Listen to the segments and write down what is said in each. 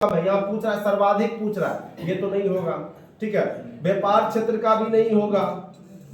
यहाँ पूछ रहा है सर्वाधिक पूछ रहा है, ये तो नहीं होगा। ठीक है, व्यापार क्षेत्र का भी नहीं होगा।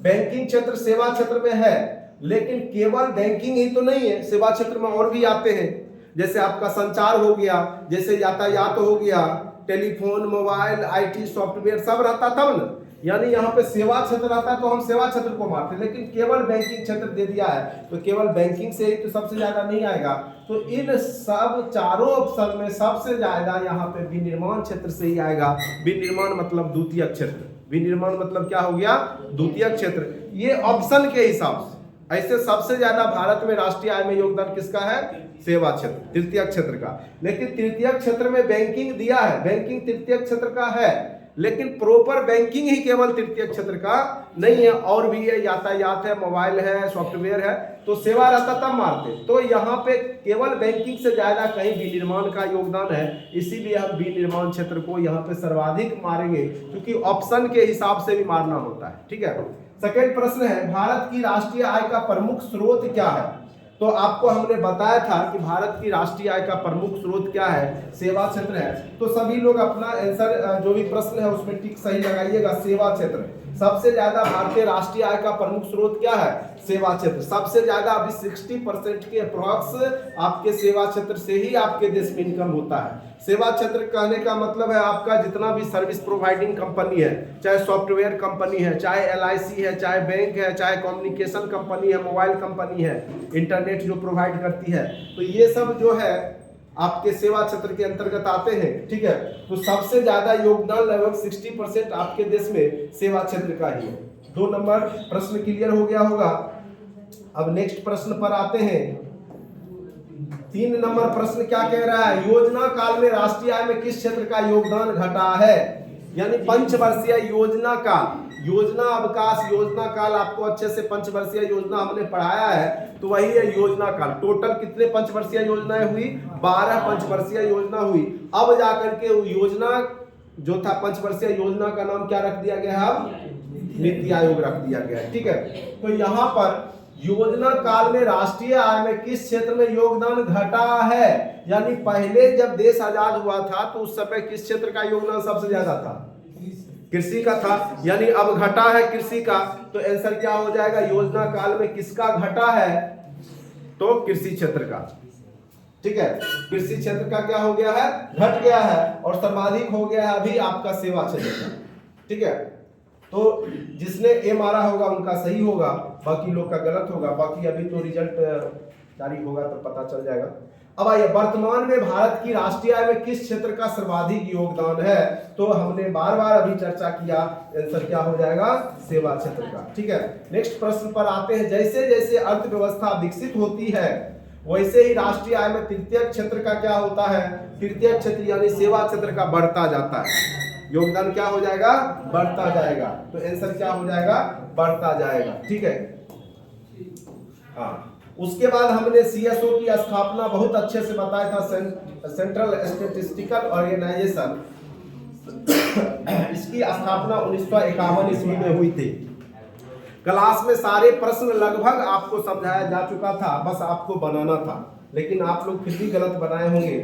बैंकिंग क्षेत्र सेवा क्षेत्र में है, लेकिन केवल बैंकिंग ही तो नहीं है, सेवा क्षेत्र में और भी आते हैं। जैसे आपका संचार हो गया, जैसे यातायात हो गया, टेलीफोन, मोबाइल, आईटी, सॉफ्टवेयर सब रहता तब ना। यानी यहाँ पे सेवा क्षेत्र रहता है तो हम सेवा क्षेत्र को मारते हैं, लेकिन केवल बैंकिंग क्षेत्र दे दिया है तो केवल बैंकिंग से ही तो सबसे ज्यादा नहीं आएगा। तो इन सब चारों ऑप्शन में सबसे ज्यादा यहाँ पे विनिर्माण क्षेत्र से ही आएगा। विनिर्माण मतलब द्वितीयक क्षेत्र, विनिर्माण मतलब क्या हो गया, द्वितीयक क्षेत्र। ये ऑप्शन के हिसाब से ऐसे सबसे ज्यादा भारत में राष्ट्रीय आय में योगदान किसका है, सेवा क्षेत्र, तृतीयक क्षेत्र का। लेकिन तृतीयक क्षेत्र में बैंकिंग दिया है, बैंकिंग तृतीयक क्षेत्र का है, लेकिन प्रॉपर बैंकिंग ही केवल तृतीयक क्षेत्र का नहीं है, और भी है, यातायात है, मोबाइल है, सॉफ्टवेयर है, तो सेवा रहता तब मारते। तो यहाँ पे केवल बैंकिंग से ज्यादा कहीं विनिर्माण का योगदान है, इसीलिए हम विनिर्माण क्षेत्र को यहाँ पे सर्वाधिक मारेंगे, क्योंकि ऑप्शन के हिसाब से भी मारना होता है। ठीक है, सेकेंड प्रश्न है, भारत की राष्ट्रीय आय का प्रमुख स्रोत क्या है। तो आपको हमने बताया था कि भारत की राष्ट्रीय आय का प्रमुख स्रोत क्या है, सेवा क्षेत्र है। तो सभी लोग अपना आंसर जो भी प्रश्न है उसमें टिक सही लगाइएगा, सेवा क्षेत्र। सबसे ज्यादा भारतीय राष्ट्रीय आय का प्रमुख स्रोत क्या है, सेवा क्षेत्र। सबसे ज्यादा अभी 60% के अप्रॉक्स आपके सेवा क्षेत्र से ही आपके देश में इनकम होता है। सेवा क्षेत्र कहने का मतलब है आपका जितना भी सर्विस प्रोवाइडिंग कंपनी है, चाहे सॉफ्टवेयर कंपनी है, चाहे LIC है, चाहे बैंक है, चाहे कम्युनिकेशन कंपनी है, मोबाइल कंपनी है, इंटरनेट जो प्रोवाइड करती है, तो ये सब जो है आपके सेवा क्षेत्र के अंतर्गत आते हैं। ठीक है, तो सबसे ज्यादा योगदान लगभग 60% आपके देश में सेवा क्षेत्र का ही है। 2 नंबर प्रश्न क्लियर हो गया होगा। अब नेक्स्ट प्रश्न पर आते हैं। 3 नंबर प्रश्न क्या कह रहा है, योजना काल में राष्ट्रीय आय में किस क्षेत्र का योगदान घटा है। यानी पंचवर्षीय योजना काल, योजना अवकाश योजना काल, आपको अच्छे से पंचवर्षीय योजना हमने पढ़ाया है, तो वही है योजना काल। टोटल कितने पंचवर्षीय योजनाएं हुई, 12 पंचवर्षीय योजना हुई। अब जाकर के योजना जो था पंचवर्षीय योजना का नाम क्या रख दिया गया है, अब नीति आयोग रख दिया गया है। ठीक है, तो यहाँ पर योजना काल में राष्ट्रीय आय में किस क्षेत्र में योगदान घटा है। यानी पहले जब देश आजाद हुआ था तो उस समय किस क्षेत्र का योगदान सबसे ज्यादा था, कृषि का था। यानी अब घटा है कृषि का, तो आंसर क्या हो जाएगा, योजना काल में किसका घटा है, तो कृषि क्षेत्र का। ठीक है, कृषि क्षेत्र का क्या हो गया है, घट गया है, और सर्वाधिक हो गया है अभी आपका सेवा क्षेत्र का। ठीक है, तो जिसने ए मारा होगा उनका सही होगा, बाकी लोग का गलत होगा। बाकी अभी तो रिजल्ट जारी होगा तो पता चल जाएगा। अब आइए, वर्तमान में भारत की राष्ट्रीय आय में किस क्षेत्र का सर्वाधिक योगदान है, तो हमने बार बार अभी चर्चा किया, आंसर क्या हो जाएगा, सेवा क्षेत्र का। ठीक है, नेक्स्ट प्रश्न पर आते हैं। जैसे जैसे अर्थव्यवस्था विकसित होती है वैसे ही राष्ट्रीय आय में तृतीयक क्षेत्र का क्या होता है, तृतीयक क्षेत्र यानी सेवा क्षेत्र का बढ़ता जाता है। योगदान क्या हो जाएगा, बढ़ता जाएगा, तो आंसर क्या हो जाएगा, बढ़ता जाएगा। ठीक है, हाँ। उसके बाद हमने CSO की स्थापना बहुत अच्छे से बताया था, सेंट्रल स्टैटिस्टिकल ऑर्गेनाइजेशन। इसकी स्थापना 1951 ईस्वी में हुई थी। क्लास में सारे प्रश्न लगभग आपको समझाया जा चुका था, बस आपको बनाना था, लेकिन आप लोग फिर भी गलत बनाए होंगे।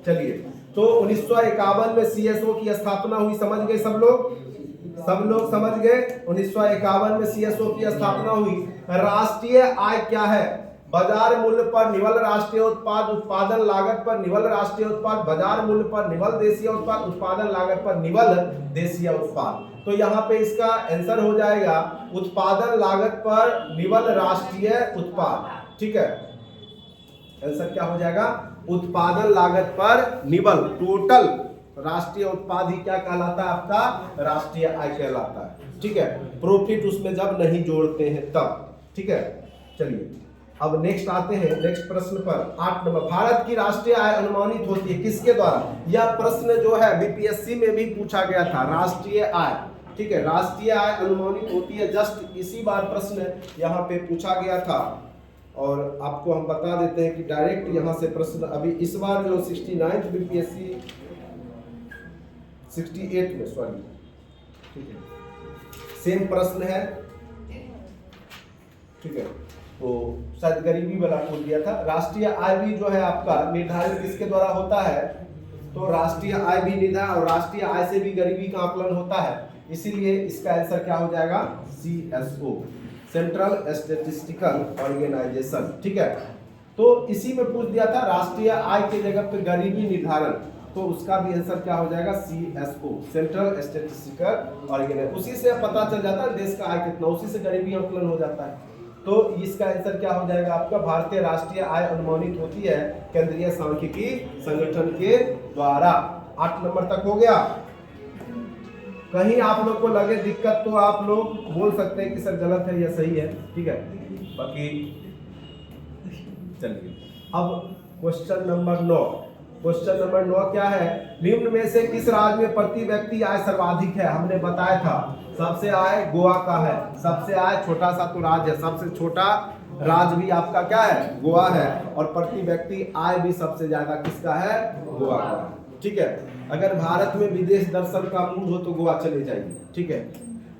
चलिए, तो 1951 में CSO की स्थापना हुई, समझ गए सब लोग समझ गए। 1951 में CSO की स्थापना हुई। राष्ट्रीय आय क्या है, बाजार मूल्य पर निवल राष्ट्रीय उत्पाद, उत्पादन लागत पर निवल राष्ट्रीय उत्पाद, बाजार मूल्य पर निवल देशीय उत्पाद, उत्पादन लागत पर निवल देशीय उत्पाद। तो यहाँ पे इसका आंसर हो जाएगा उत्पादन लागत पर निवल राष्ट्रीय उत्पाद। ठीक है, आंसर क्या हो जाएगा, उत्पादन लागत पर निवल, टोटल राष्ट्रीय उत्पाद ही क्या कहलाता है, आपका राष्ट्रीय आय कहलाता है। ठीक है, प्रॉफिट उसमें जब नहीं जोड़ते हैं तब। ठीक है, चलिए अब नेक्स्ट आते हैं, नेक्स्ट प्रश्न पर 8 नंबर। भारत की राष्ट्रीय आय अनुमानित होती है किसके द्वारा। यह प्रश्न जो है BPSC में भी पूछा गया था, राष्ट्रीय आय। ठीक है, राष्ट्रीय आय अनुमानित होती है, जस्ट इसी बार प्रश्न यहाँ पे पूछा गया था, और आपको हम बता देते हैं कि डायरेक्ट यहाँ से प्रश्न अभी इस बार जो 69 BPSC 68 में, सॉरी, ठीक है, सेम प्रश्न है। ठीक है, तो शायद गरीबी वाला बोल दिया था। राष्ट्रीय आय भी जो है आपका निर्धारित किसके द्वारा होता है, तो राष्ट्रीय आय भी निर्धारण और राष्ट्रीय आय से भी गरीबी का आकलन होता है, इसीलिए इसका आंसर क्या हो जाएगा CSO, सेंट्रल स्टैटिस्टिकल ऑर्गेनाइजेशन। ठीक है, तो इसी में पूछ दिया था राष्ट्रीय आय के जगह पे गरीबी निर्धारण, तो उसका भी आंसर क्या हो जाएगा CSO, सेंट्रल स्टैटिस्टिकल ऑर्गेनाइजेशन। उसी से पता चल जाता है देश का आय कितना, उसी से गरीबी आकलन हो जाता है। तो इसका आंसर क्या हो जाएगा आपका, भारतीय राष्ट्रीय आय अनुमानित होती है केंद्रीय सांख्यिकी संगठन के द्वारा। 8 नंबर तक हो गया। कहीं आप लोग को लगे दिक्कत तो आप लोग बोल सकते हैं कि सर गलत है या सही है, ठीक है। बाकी चलिए अब क्वेश्चन नंबर 9। क्वेश्चन नंबर 9 क्या है, निम्न में से किस राज्य में प्रति व्यक्ति आय सर्वाधिक है। हमने बताया था सबसे आय गोवा का है, सबसे आय छोटा सा तो राज्य है, सबसे छोटा राज्य भी आपका क्या है, गोवा है, और प्रति व्यक्ति आय भी सबसे ज्यादा किसका है, गोवा का। ठीक है, अगर भारत में विदेश दर्शन का मूड हो तो गोवा चले जाइए। ठीक है,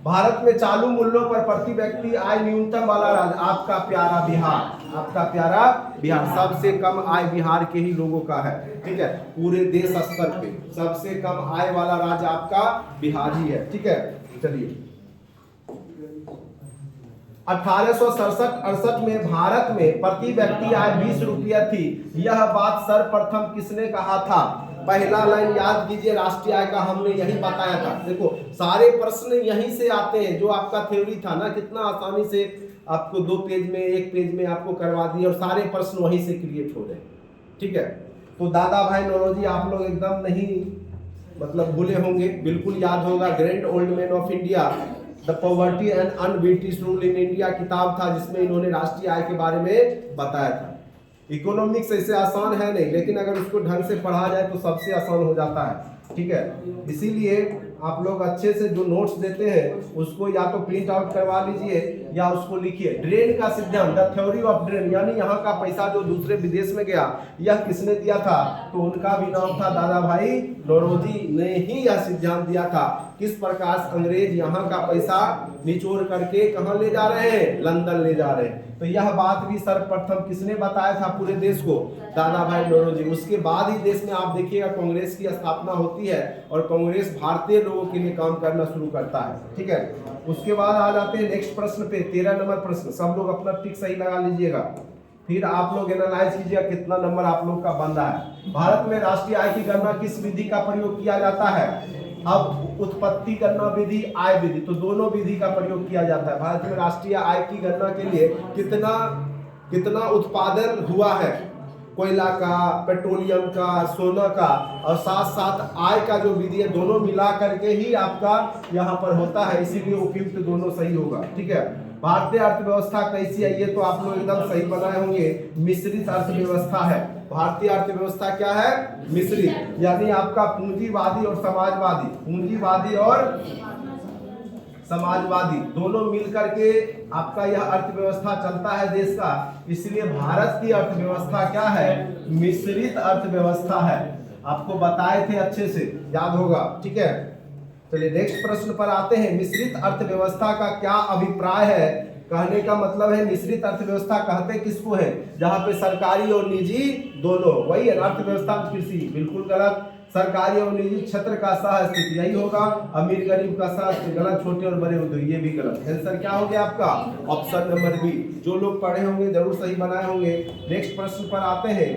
भारत में चालू मूल्यों पर प्रति व्यक्ति आय न्यूनतम वाला राज्य आपका प्यारा बिहार, आपका प्यारा बिहार। सबसे कम आय बिहार के ही लोगों का है। ठीक है, पूरे देश स्तर पे सबसे कम आय वाला राज्य आपका बिहार ही है। ठीक है, चलिए 1867-68 में भारत में प्रति व्यक्ति आय 20 रुपया थी। यह बात सर्वप्रथम किसने कहा था। पहला लाइन याद कीजिए, राष्ट्रीय आय का हमने यही बताया था। देखो सारे प्रश्न यहीं से आते हैं, जो आपका थ्योरी था ना, कितना आसानी से आपको 2 पेज में 1 पेज में आपको करवा दिए, और सारे प्रश्न वहीं से क्रिएट हो रहे हैं। ठीक है, तो दादा भाई नौरोजी आप लोग एकदम नहीं मतलब भूले होंगे, बिल्कुल याद होगा। Grand old man of India, the poverty and un-British rule in India किताब था, जिसमें इन्होंने राष्ट्रीय आय के बारे में बताया था। इकोनॉमिक्स ऐसे आसान है नहीं, लेकिन अगर उसको ढंग से पढ़ा जाए तो सबसे आसान हो जाता है। ठीक है, इसीलिए आप लोग अच्छे से जो नोट्स देते हैं उसको या तो प्रिंट आउट करवा लीजिए या उसको लिखिए। ड्रेन का सिद्धांत, द थ्योरी ऑफ ड्रेन, यानी यहाँ का पैसा जो दूसरे विदेश में गया, यह किसने दिया था, तो उनका भी नाम था दादा भाई नौरोजी ने ही यह सिद्धांत दिया था। किस प्रकार अंग्रेज यहाँ का पैसा निचोड़ करके कहाँ ले जा रहे हैं, लंदन ले जा रहे हैं। तो यह बात भी सर्वप्रथम किसने बताया था पूरे देश को, दादा भाई नौरोजी। उसके बाद ही देश में आप देखिएगा कांग्रेस की स्थापना होती है और कांग्रेस भारतीय लोगों के लिए काम करना शुरू करता है। ठीक है, उसके बाद आ जाते हैं नेक्स्ट प्रश्न पे, 13 नंबर प्रश्न। सब लोग अपना टिक सही लगा लीजिएगा, फिर आप लोग एनालाइज कीजिएगा कितना नंबर आप लोग का बन रहा है। भारत में राष्ट्रीय आय की गणना किस विधि का प्रयोग किया जाता है। अब उत्पत्ति गणना विधि, आय विधि, तो दोनों विधि का प्रयोग किया जाता है। भारत में राष्ट्रीय आय की गणना के लिए कितना उत्पादन हुआ है, कोयला का, पेट्रोलियम का, सोना का, और साथ साथ आय का जो विधि है, दोनों मिला करके ही आपका यहाँ पर होता है, इसीलिए उपयुक्त दोनों सही होगा। ठीक है, भारतीय अर्थव्यवस्था कैसी है, ये तो आप लोग एकदम सही बनाए होंगे, मिश्रित अर्थव्यवस्था है। भारतीय अर्थव्यवस्था क्या है, मिश्रित, यानी आपका पूंजीवादी और समाजवादी, पूंजीवादी और समाजवादी दोनों मिलकर के आपका यह अर्थव्यवस्था चलता है देश का। इसलिए भारत की अर्थव्यवस्था क्या है, मिश्रित अर्थव्यवस्था है। आपको बताए थे, अच्छे से याद होगा। ठीक है, चलिए नेक्स्ट प्रश्न पर आते हैं। मिश्रित अर्थव्यवस्था का क्या अभिप्राय है। कहने का मतलब है मिश्रित अर्थव्यवस्था कहते किसको है, जहां पे सरकारी और निजी दोनों, वही है अर्थव्यवस्था। कृषि बिल्कुल गलत, सरकारी और निजी क्षेत्र का सह-अस्तित्व यही होगा, अमीर गरीब का सह-अस्तित्व गलत, छोटे और बड़े उद्योग ये भी गलत। आंसर क्या हो गया आपका, ऑप्शन नंबर बी। जो लोग पढ़े होंगे जरूर सही बनाए होंगे। नेक्स्ट प्रश्न पर आते हैं।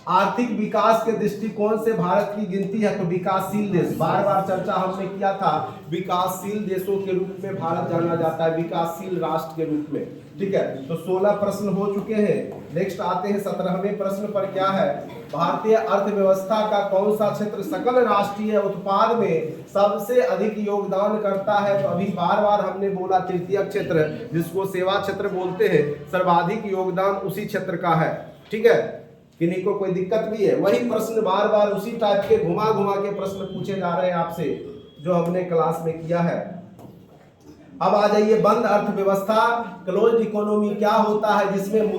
आर्थिक विकास के दृष्टिकोण से भारत की गिनती है तो विकासशील देश, बार बार चर्चा हमने किया था, विकासशील देशों के रूप में भारत जाना जाता है, विकासशील राष्ट्र के रूप में। ठीक है, तो 16 प्रश्न हो चुके हैं। नेक्स्ट आते हैं 17वें प्रश्न पर। क्या है, भारतीय अर्थव्यवस्था का कौन सा क्षेत्र सकल राष्ट्रीय उत्पाद में सबसे अधिक योगदान करता है। तो अभी बार बार हमने बोला तृतीय क्षेत्र, जिसको सेवा क्षेत्र बोलते हैं, सर्वाधिक योगदान उसी क्षेत्र का है। ठीक है, किन्हीं को कोई दिक्कत भी है, वही प्रश्न बार बार उसी टाइप के घुमा घुमा के प्रश्न पूछे जा रहे हैं आपसे, जो हमने क्लास में किया है। अब आ जाइए, बंद अर्थव्यवस्था, क्लोज्ड इकोनॉमी क्या होता है, जिसमें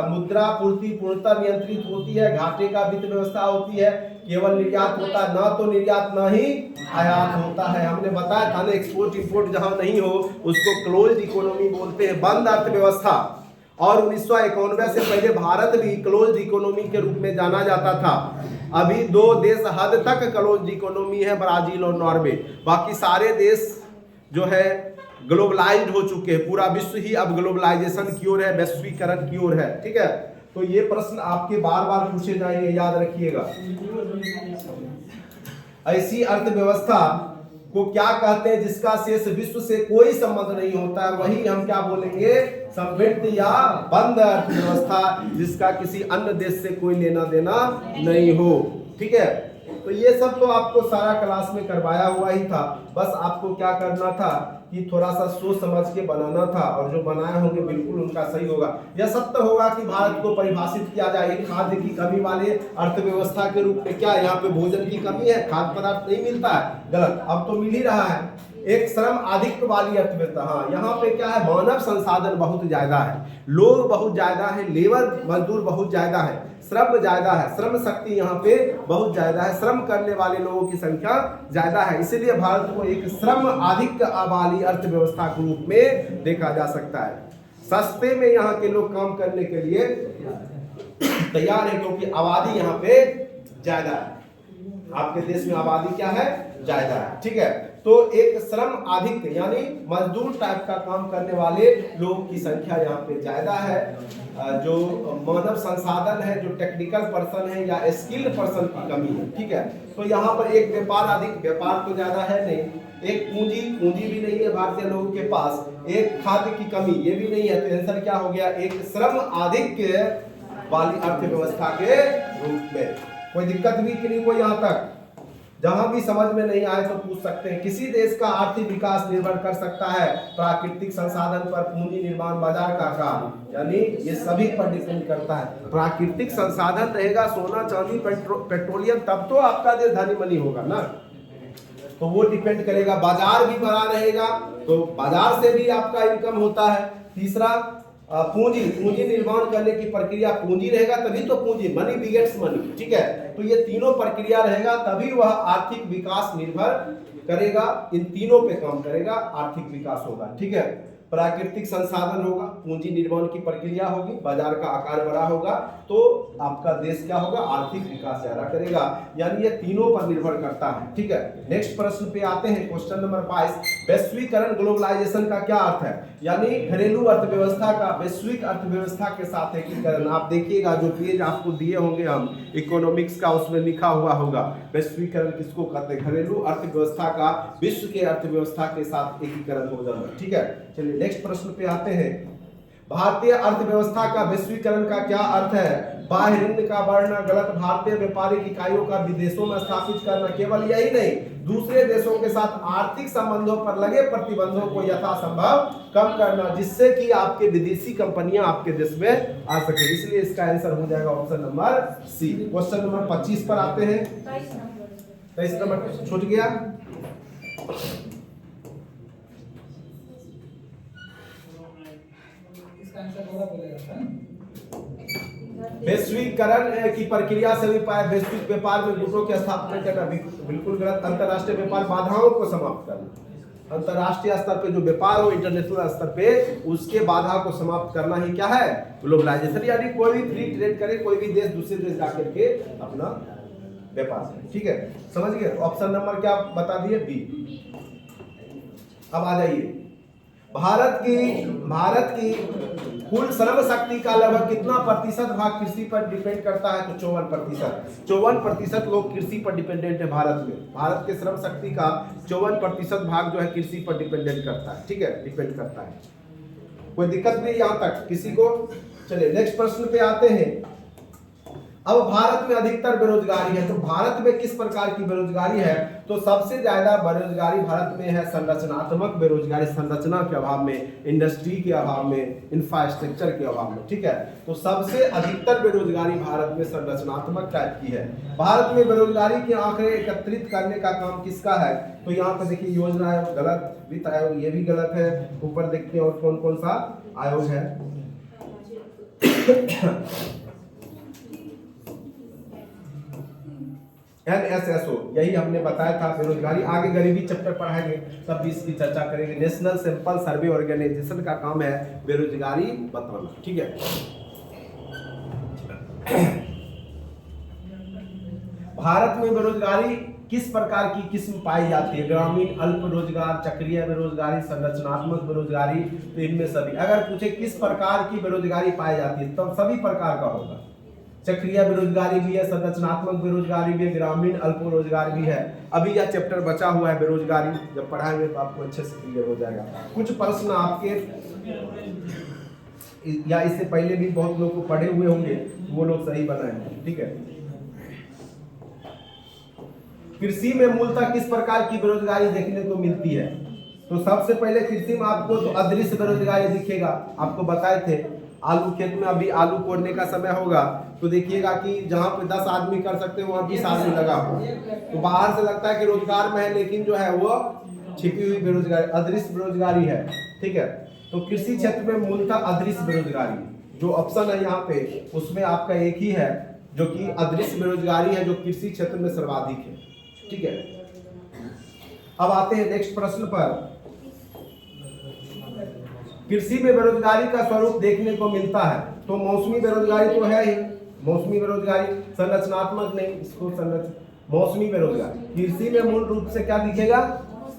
मुद्रा पूर्ति पूर्णतः नियंत्रित होती है, घाटे का वित्त व्यवस्था होती है, केवल निर्यात होता है, ना तो निर्यात ना ही आयात होता है। हमने बताया था ना, एक्सपोर्ट इंपोर्ट जहां नहीं हो उसको क्लोज्ड इकोनॉमी बोलते हैं, बंद अर्थव्यवस्था। और 1991 से पहले भारत भी क्लोज्ड इकोनॉमी के रूप में जाना जाता था। अभी 2 देश हद तक क्लोज इकोनॉमी है, ब्राजील और नॉर्वे। बाकी सारे देश जो है ग्लोबलाइज्ड हो चुके हैं। पूरा विश्व ही अब ग्लोबलाइजेशन की ओर है, वैश्वीकरण की ओर है। ठीक है, तो ये प्रश्न आपके बार बार पूछे जाएंगे, याद रखिएगा। ऐसी अर्थव्यवस्था को क्या कहते हैं जिसका शेष विश्व से कोई संबंध नहीं होता है, वही हम क्या बोलेंगे, समृद्ध या बंद अर्थव्यवस्था, जिसका किसी अन्य देश से कोई लेना देना नहीं हो। ठीक है, तो ये सब तो आपको सारा क्लास में करवाया हुआ ही था। बस आपको क्या करना था कि थोड़ा सा सोच समझ के बनाना था, और जो बनाए होंगे बिल्कुल उनका सही होगा। यह सत्य होगा कि भारत को परिभाषित किया जाए एक खाद्य की कमी वाले अर्थव्यवस्था के रूप में। क्या यहाँ पे भोजन की कमी है, खाद्य पदार्थ नहीं मिलता है? गलत, अब तो मिल ही रहा है। एक श्रम आधिक्य वाली अर्थव्यवस्था, हाँ यहाँ पे क्या है, मानव संसाधन बहुत ज्यादा है, लोग बहुत ज्यादा है, लेबर मजदूर बहुत ज्यादा है, श्रम ज्यादा है, श्रम शक्ति यहाँ पे बहुत ज्यादा है, श्रम करने वाले लोगों की संख्या ज्यादा है। इसीलिए भारत को एक श्रम आधिक्य वाली अर्थव्यवस्था के रूप में देखा जा सकता है। सस्ते में यहाँ के लोग काम करने के लिए तैयार है, क्योंकि आबादी यहाँ पे ज्यादा है। आपके देश में आबादी क्या है, ज्यादा है। ठीक है, तो एक श्रम आधिक्य यानी मजदूर टाइप का काम करने वाले लोगों की संख्या यहाँ पे ज्यादा है। जो मानव संसाधन है, जो टेक्निकल पर्सन है या स्किल्ड पर्सन की कमी है। ठीक है, तो यहाँ पर एक व्यापार अधिक, व्यापार तो ज्यादा है नहीं, एक पूंजी भी नहीं है भारतीय लोगों के पास, एक खाद्य की कमी ये भी नहीं है। तो आंसर क्या हो गया, एक श्रम आधिक्य वाली अर्थव्यवस्था के रूप में। कोई दिक्कत भी कि नहीं कोई यहाँ तक? जहां भी समझ में नहीं आए तो पूछ सकते हैं। किसी देश का आर्थिक विकास निर्भर कर सकता है प्राकृतिक संसाधन पर, पूंजी निर्माण, बाजार का काम, यानी ये सभी पर डिपेंड करता है। प्राकृतिक संसाधन रहेगा, सोना चांदी पेट्रोलियम, तब तो आपका देश धनी मनी होगा ना, तो वो डिपेंड करेगा। बाजार भी बड़ा रहेगा तो बाजार से भी आपका इनकम होता है। तीसरा पूंजी निर्माण करने की प्रक्रिया, पूंजी रहेगा तभी तो पूंजी, मनी बिगेट्स मनी। ठीक है, तो ये तीनों प्रक्रिया रहेगा तभी वह आर्थिक विकास निर्भर करेगा, इन तीनों पे काम करेगा, आर्थिक विकास होगा। ठीक है, प्राकृतिक संसाधन होगा, पूंजी निर्माण की प्रक्रिया होगी, बाजार का आकार बड़ा होगा, तो आपका देश क्या होगा, आर्थिक विकास ज्यादा करेगा। यानी ये तीनों पर निर्भर करता है। ठीक है, नेक्स्ट प्रश्न पे आते हैं, क्वेश्चन नंबर 22। वैश्वीकरण ग्लोबलाइजेशन का क्या अर्थ है? यानी घरेलू अर्थव्यवस्था का वैश्विक अर्थव्यवस्था के साथ एकीकरण। आप देखिएगा जो पेज आपको दिए होंगे हम इकोनॉमिक्स का, उसमें लिखा हुआ होगा वैश्वीकरण किसको कहते हैं, घरेलू अर्थव्यवस्था का विश्व के अर्थव्यवस्था के साथ एकीकरण हो जाना। ठीक है, चलिए नेक्स्ट प्रश्न पे आते हैं। भारतीय अर्थव्यवस्था का वैश्वीकरण का क्या अर्थ है? बाह्य ऋण का बढ़ना, गलत, भारतीय व्यापारिक इकाइयों का विदेशों में स्थापित करना, केवल यही नहीं दूसरे देशों के साथ आर्थिक संबंधों पर लगे प्रतिबंधों को यथासंभव कम करना, जिससे कि आपके विदेशी कंपनियां आपके देश में आ सके। इसलिए इसका आंसर हो जाएगा option number C. Question number 25 पर आते हैं। 23 नंबर छूट गया। वैश्वीकरण की प्रक्रिया से भी पाया वैश्विक व्यापार में गुटों की स्थापना करना, बिल्कुल गलत। अंतरराष्ट्रीय व्यापार बाधाओं को समाप्त करना, अंतरराष्ट्रीय स्तर पे जो व्यापार हो, इंटरनेशनल स्तर पे उसके बाधा को समाप्त करना ही क्या है, ग्लोबलाइजेशन। यानी कोई भी फ्री ट्रेड करे, कोई भी देश दूसरे देश जाकर के अपना व्यापार करे। ठीक है, समझ गए? ऑप्शन नंबर क्या बता दिए, बी। अब आ जाइए, भारत की कुल श्रम शक्ति का लगभग कितना प्रतिशत भाग कृषि पर डिपेंड करता है? तो 54%। 54% लोग कृषि पर डिपेंडेंट है भारत में। भारत के श्रम शक्ति का 54% भाग जो है कृषि पर डिपेंडेंट करता है। ठीक है, डिपेंड करता है। कोई दिक्कत नहीं यहाँ तक किसी को? चलिए नेक्स्ट प्रश्न पे आते हैं। अब भारत में अधिकतर बेरोजगारी है, तो भारत में किस प्रकार की बेरोजगारी है? तो सबसे ज्यादा बेरोजगारी भारत में है संरचनात्मक बेरोजगारी, संरचना के अभाव में, इंडस्ट्री के अभाव में, इंफ्रास्ट्रक्चर के अभाव में। ठीक है, तो सबसे अधिकतर बेरोजगारी भारत में संरचनात्मक टाइप की है। भारत में बेरोजगारी के आंकड़े एकत्रित करने का काम किसका है? तो यहाँ पे देखिए योजना आयोग गलत, वित्त आयोग ये भी गलत है। ऊपर देखते हैं और कौन कौन सा आयोग है। NSSO, यही हमने बताया था बेरोजगारी। आगे गरीबी चैप्टर पढ़ाएंगे तब भी इसकी चर्चा करेंगे। नेशनल सैंपल सर्वे ऑर्गेनाइजेशन का काम है बेरोजगारी बताना। ठीक है, भारत में बेरोजगारी किस प्रकार की किस्म पाई जाती है? ग्रामीण, अल्प रोजगार, चक्रीय बेरोजगारी, संरचनात्मक बेरोजगारी, तो इनमें सभी। अगर पूछे किस प्रकार की बेरोजगारी पाई जाती है, तब सभी प्रकार का होगा। चक्रीय बेरोजगारी भी है, संरचनात्मक बेरोजगारी भी है, ग्रामीण अल्प रोजगार भी है। अभी यह चैप्टर बचा हुआ है बेरोजगारी, जब पढ़ाएंगे तो आपको अच्छे से क्लियर हो जाएगा। कुछ प्रश्न आपके या इससे पहले भी बहुत लोग को पढ़े हुए होंगे, वो लोग सही बनाए हैं, ठीक है। कृषि में मूलतः किस प्रकार की बेरोजगारी देखने को मिलती है? तो सबसे पहले कृषि में आपको तो अदृश्य बेरोजगारी दिखेगा। आपको बताए थे आलू खेत में अभी आलू कोड़ने का समय होगा तो देखिएगा कि जहाँ पे 10 आदमी कर सकते हैं वहाँ 20 आदमी लगा हुआ, तो बाहर से लगता है कि रोजगार में है, लेकिन जो है वो छिपी हुई बेरोजगारी, अदृश्य बेरोजगारी है, ठीक है। तो कृषि क्षेत्र में मूलतः अदृश्य बेरोजगारी जो ऑप्शन है यहाँ पे, उसमें आपका एक ही है जो कि अदृश्य बेरोजगारी है, जो कृषि क्षेत्र में सर्वाधिक है, ठीक है। अब आते हैं नेक्स्ट प्रश्न पर। कृषि में बेरोजगारी का स्वरूप देखने को मिलता है, तो मौसमी बेरोजगारी तो है ही, मौसमी बेरोजगारी, संरचनात्मक नहीं, इसको मौसमी बेरोजगारी। कृषि में मूल रूप से क्या दिखेगा?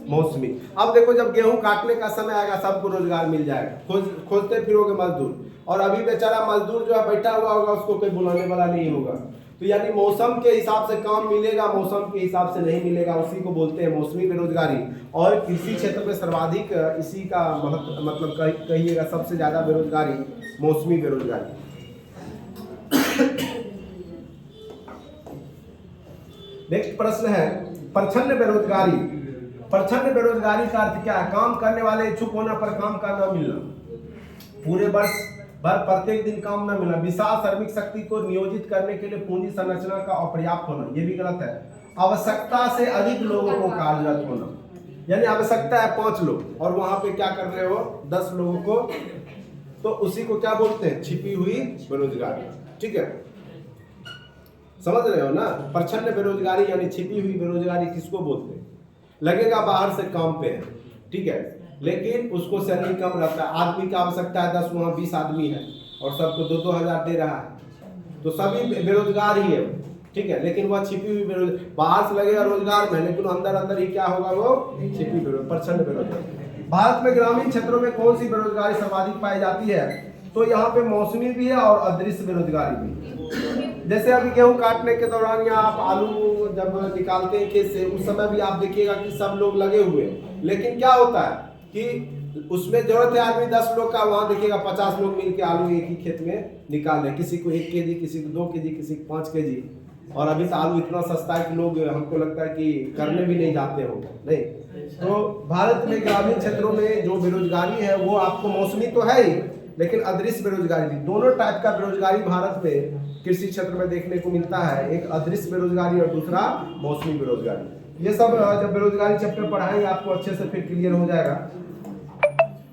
मौसमी। अब देखो जब गेहूं काटने का समय आएगा सबको रोजगार मिल जाएगा, खोजते फिरोगे मजदूर, और अभी बेचारा मजदूर जो है बैठा हुआ होगा, उसको कोई बुलाने वाला नहीं होगा। तो यानी मौसम के हिसाब से काम मिलेगा, मौसम के हिसाब से नहीं मिलेगा, उसी को बोलते हैं मौसमी बेरोजगारी। और कृषि क्षेत्र में सर्वाधिक इसी का महत्व, मतलब कहिएगा सबसे ज्यादा बेरोजगारी मौसमी बेरोजगारी। नेक्स्ट प्रश्न है प्रच्छन्न बेरोजगारी। प्रच्छन्न बेरोजगारी का अर्थ क्या है? काम करने वाले इच्छुक होना पर काम का न मिलना, पूरे वर्ष भर प्रत्येक दिन काम न मिलना, विशाल श्रमिक शक्ति को नियोजित करने के लिए पूंजी संरचना का अपर्याप्त होना, ये भी गलत है। आवश्यकता से अधिक लोगों को कार्यरत होना, यानी आवश्यकता है 5 लोग और वहां पे क्या कर रहे हो 10 लोगों को, तो उसी को क्या बोलते हैं? छिपी हुई बेरोजगारी, ठीक है। समझ रहे हो ना? प्रच्छन्न बेरोजगारी यानी छिपी हुई बेरोजगारी किसको बोलते हैं? लगेगा बाहर से काम पे है, ठीक है, लेकिन उसको सैलरी कम रहता है, आदमी की आवश्यकता है 10, वहाँ 20 आदमी है और सबको 2-2 हज़ार दे रहा है, तो सभी बेरोजगार ही है, ठीक है। लेकिन वह छिपी हुई बेरोजगार, बाहर से लगेगा रोजगार में, लेकिन अंदर अंदर ही क्या होगा? वो छिपी प्रच्छन्न बेरोजगारी। भारत में ग्रामीण क्षेत्रों में कौन सी बेरोजगारी सर्वाधिक पाई जाती है? तो यहाँ पे मौसमी भी है और अदृश्य बेरोजगारी भी। जैसे अभी गेहूं काटने के दौरान या आप आलू जब निकालते हैं खेत से, उस समय भी आप देखिएगा कि सब लोग लगे हुए हैं, लेकिन क्या होता है कि उसमें जरूरत है आदमी 10 लोग का, वहां देखिएगा 50 लोग मिलकर आलू एक ही खेत में निकाल रहे, किसी को 1 केजी, किसी को 2 केजी, किसी को 5 केजी। और अभी तो आलू इतना सस्ता है कि लोग, हमको लगता है कि करने भी नहीं जाते हो, नहीं। तो भारत में ग्रामीण क्षेत्रों में जो बेरोजगारी है वो आपको मौसमी तो है ही, लेकिन अदृश्य बेरोजगारी भी, दोनों टाइप का बेरोजगारी भारत में कृषि क्षेत्र में देखने को मिलता है, एक अदृश्य बेरोजगारी और दूसरा मौसमी बेरोजगारी। ये सब जब बेरोजगारी चैप्टर पढ़ाएंगे आपको अच्छे से फिर क्लियर हो जाएगा।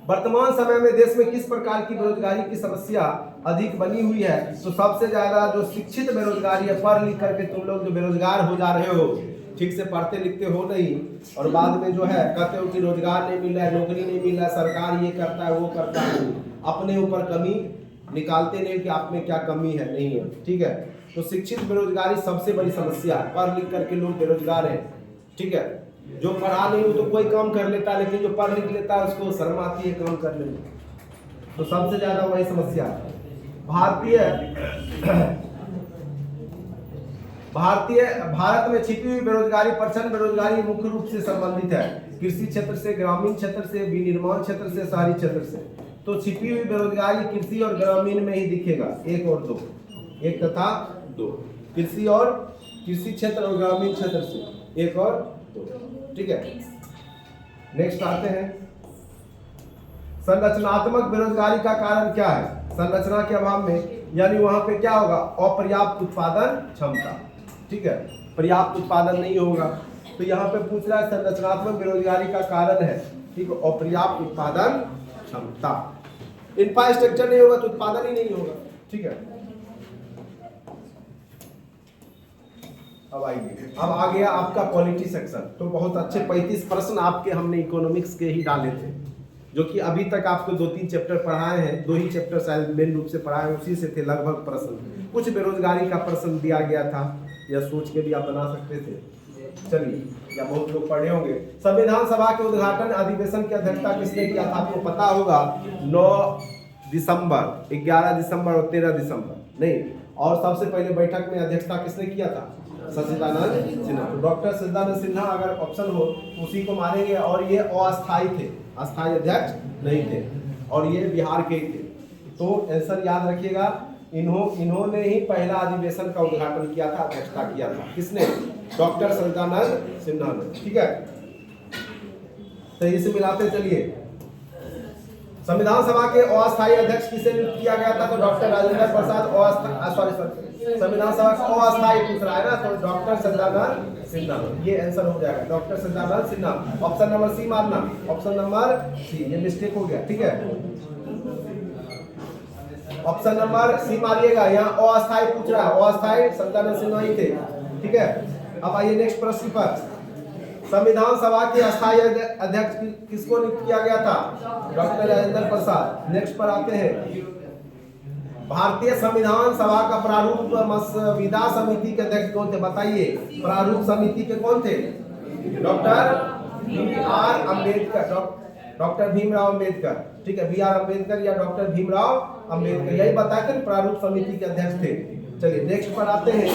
वर्तमान समय में देश में किस प्रकार की बेरोजगारी की समस्या अधिक बनी हुई है? तो सबसे ज्यादा जो शिक्षित बेरोजगारी है, पढ़ लिख करके तुम लोग जो बेरोजगार हो जा रहे हो, ठीक से पढ़ते लिखते हो नहीं, और बाद में जो है कहते हो कि रोजगार नहीं मिल रहा है, नौकरी नहीं मिल रहा है, सरकार ये करता है वो करता है, अपने ऊपर कमी निकालते नहीं कि आप में क्या कमी है, नहीं है, ठीक है। तो शिक्षित बेरोजगारी सबसे बड़ी समस्या है, पढ़ लिख करके लोग बेरोजगार है, ठीक है। जो पढ़ा नहीं हो तो कोई काम कर लेता है, लेकिन जो पढ़ लिख लेता है उसको शर्म आती है काम करने में, तो सबसे ज्यादा वही समस्या है। भारत में छिपी हुई बेरोजगारी प्रच्छन्न बेरोजगारी मुख्य रूप से संबंधित है कृषि क्षेत्र से, ग्रामीण क्षेत्र से, विनिर्माण क्षेत्र से, शहरी क्षेत्र से। तो छिपी हुई बेरोजगारी कृषि और ग्रामीण में ही दिखेगा, 1 और 2, 1 तथा 2, कृषि क्षेत्र और ग्रामीण क्षेत्र से 1 और 2, ठीक है। नेक्स्ट आते हैं संरचनात्मक बेरोजगारी का कारण क्या है? संरचना के अभाव में, यानी वहां पे क्या होगा? अपर्याप्त उत्पादन क्षमता, ठीक है, पर्याप्त उत्पादन नहीं होगा। तो यहाँ पे पूछ रहा है संरचनात्मक बेरोजगारी का कारण है, ठीक है, अपर्याप्त उत्पादन क्षमता। इंफ्रास्ट्रक्चर नहीं होगा तो उत्पादन ही नहीं होगा, ठीक है। अब आइए, अब आ गया आपका पॉलिटी सेक्शन। तो बहुत अच्छे 35 प्रश्न आपके हमने इकोनॉमिक्स के ही डाले थे, जो कि अभी तक आपको 2-3 चैप्टर पढ़ाए हैं, 2 ही चैप्टर शायद मेन रूप से पढ़ाए, उसी से थे लगभग प्रश्न। कुछ बेरोजगारी का प्रश्न दिया गया था, या सोच के भी आप बना सकते थे। चलिए, या बहुत लोग पढ़े होंगे। संविधान सभा के उद्घाटन अधिवेशन की अध्यक्षता किसने किया था? आपको पता होगा 9 दिसंबर, 11 दिसंबर और 13 दिसंबर नहीं। और सबसे पहले बैठक में अध्यक्षता किसने किया था? सच्चिदानंद सिन्हा। तो डॉक्टर सच्चिदानंद सिन्हा अगर ऑप्शन हो तो उसी को मारेंगे। और ये अस्थायी थे, अस्थायी अध्यक्ष नहीं थे, और ये बिहार के ही थे। तो आंसर याद रखिएगा, इन्होंने ही पहला अधिवेशन का उद्घाटन किया था, अध्यक्षता किया था। किसने? डॉक्टर सच्चिदानंद सिन्हा ने। ठीक है, तो इसे मिलाते चलिए। संविधान सभा के अस्थायी अध्यक्ष किसे नियुक्त किया गया था? तो डॉक्टर राजेंद्र प्रसाद। सॉरी, संविधान सभा का अस्थायी पूछ रहा है ना, तो डॉक्टर सच्चिदानंद सिन्हा। ये आंसर हो जाएगा, डॉक्टर सच्चिदानंद सिन्हा। ऑप्शन नंबर सी मारना, ऑप्शन नंबर सी। ये मिस्टेक हो गया, ठीक है, ऑप्शन नंबर सी मारिएगा। यहाँ अस्थायी पूछ रहा है, अस्थायी सच्चिदानंद सिन्हा ही थे। ठीक है, अब आइए नेक्स्ट प्रश्न पर। संविधान सभा के अस्थायी अध्यक्ष किसको नियुक्त किया गया था? डॉक्टर राजेंद्र प्रसाद। नेक्स्ट पर आते हैं। भारतीय संविधान सभा का प्रारूप मसविदा समिति के अध्यक्ष कौन थे? बताइए, प्रारूप समिति के कौन थे? Doctor B.R. Ambedkar, doctor Bhimrao Ambedkar. ठीक है, B.R. अम्बेडकर या डॉक्टर भीमराव अम्बेडकर, यही बताया था प्रारूप समिति के अध्यक्ष थे। चलिए नेक्स्ट पर आते हैं।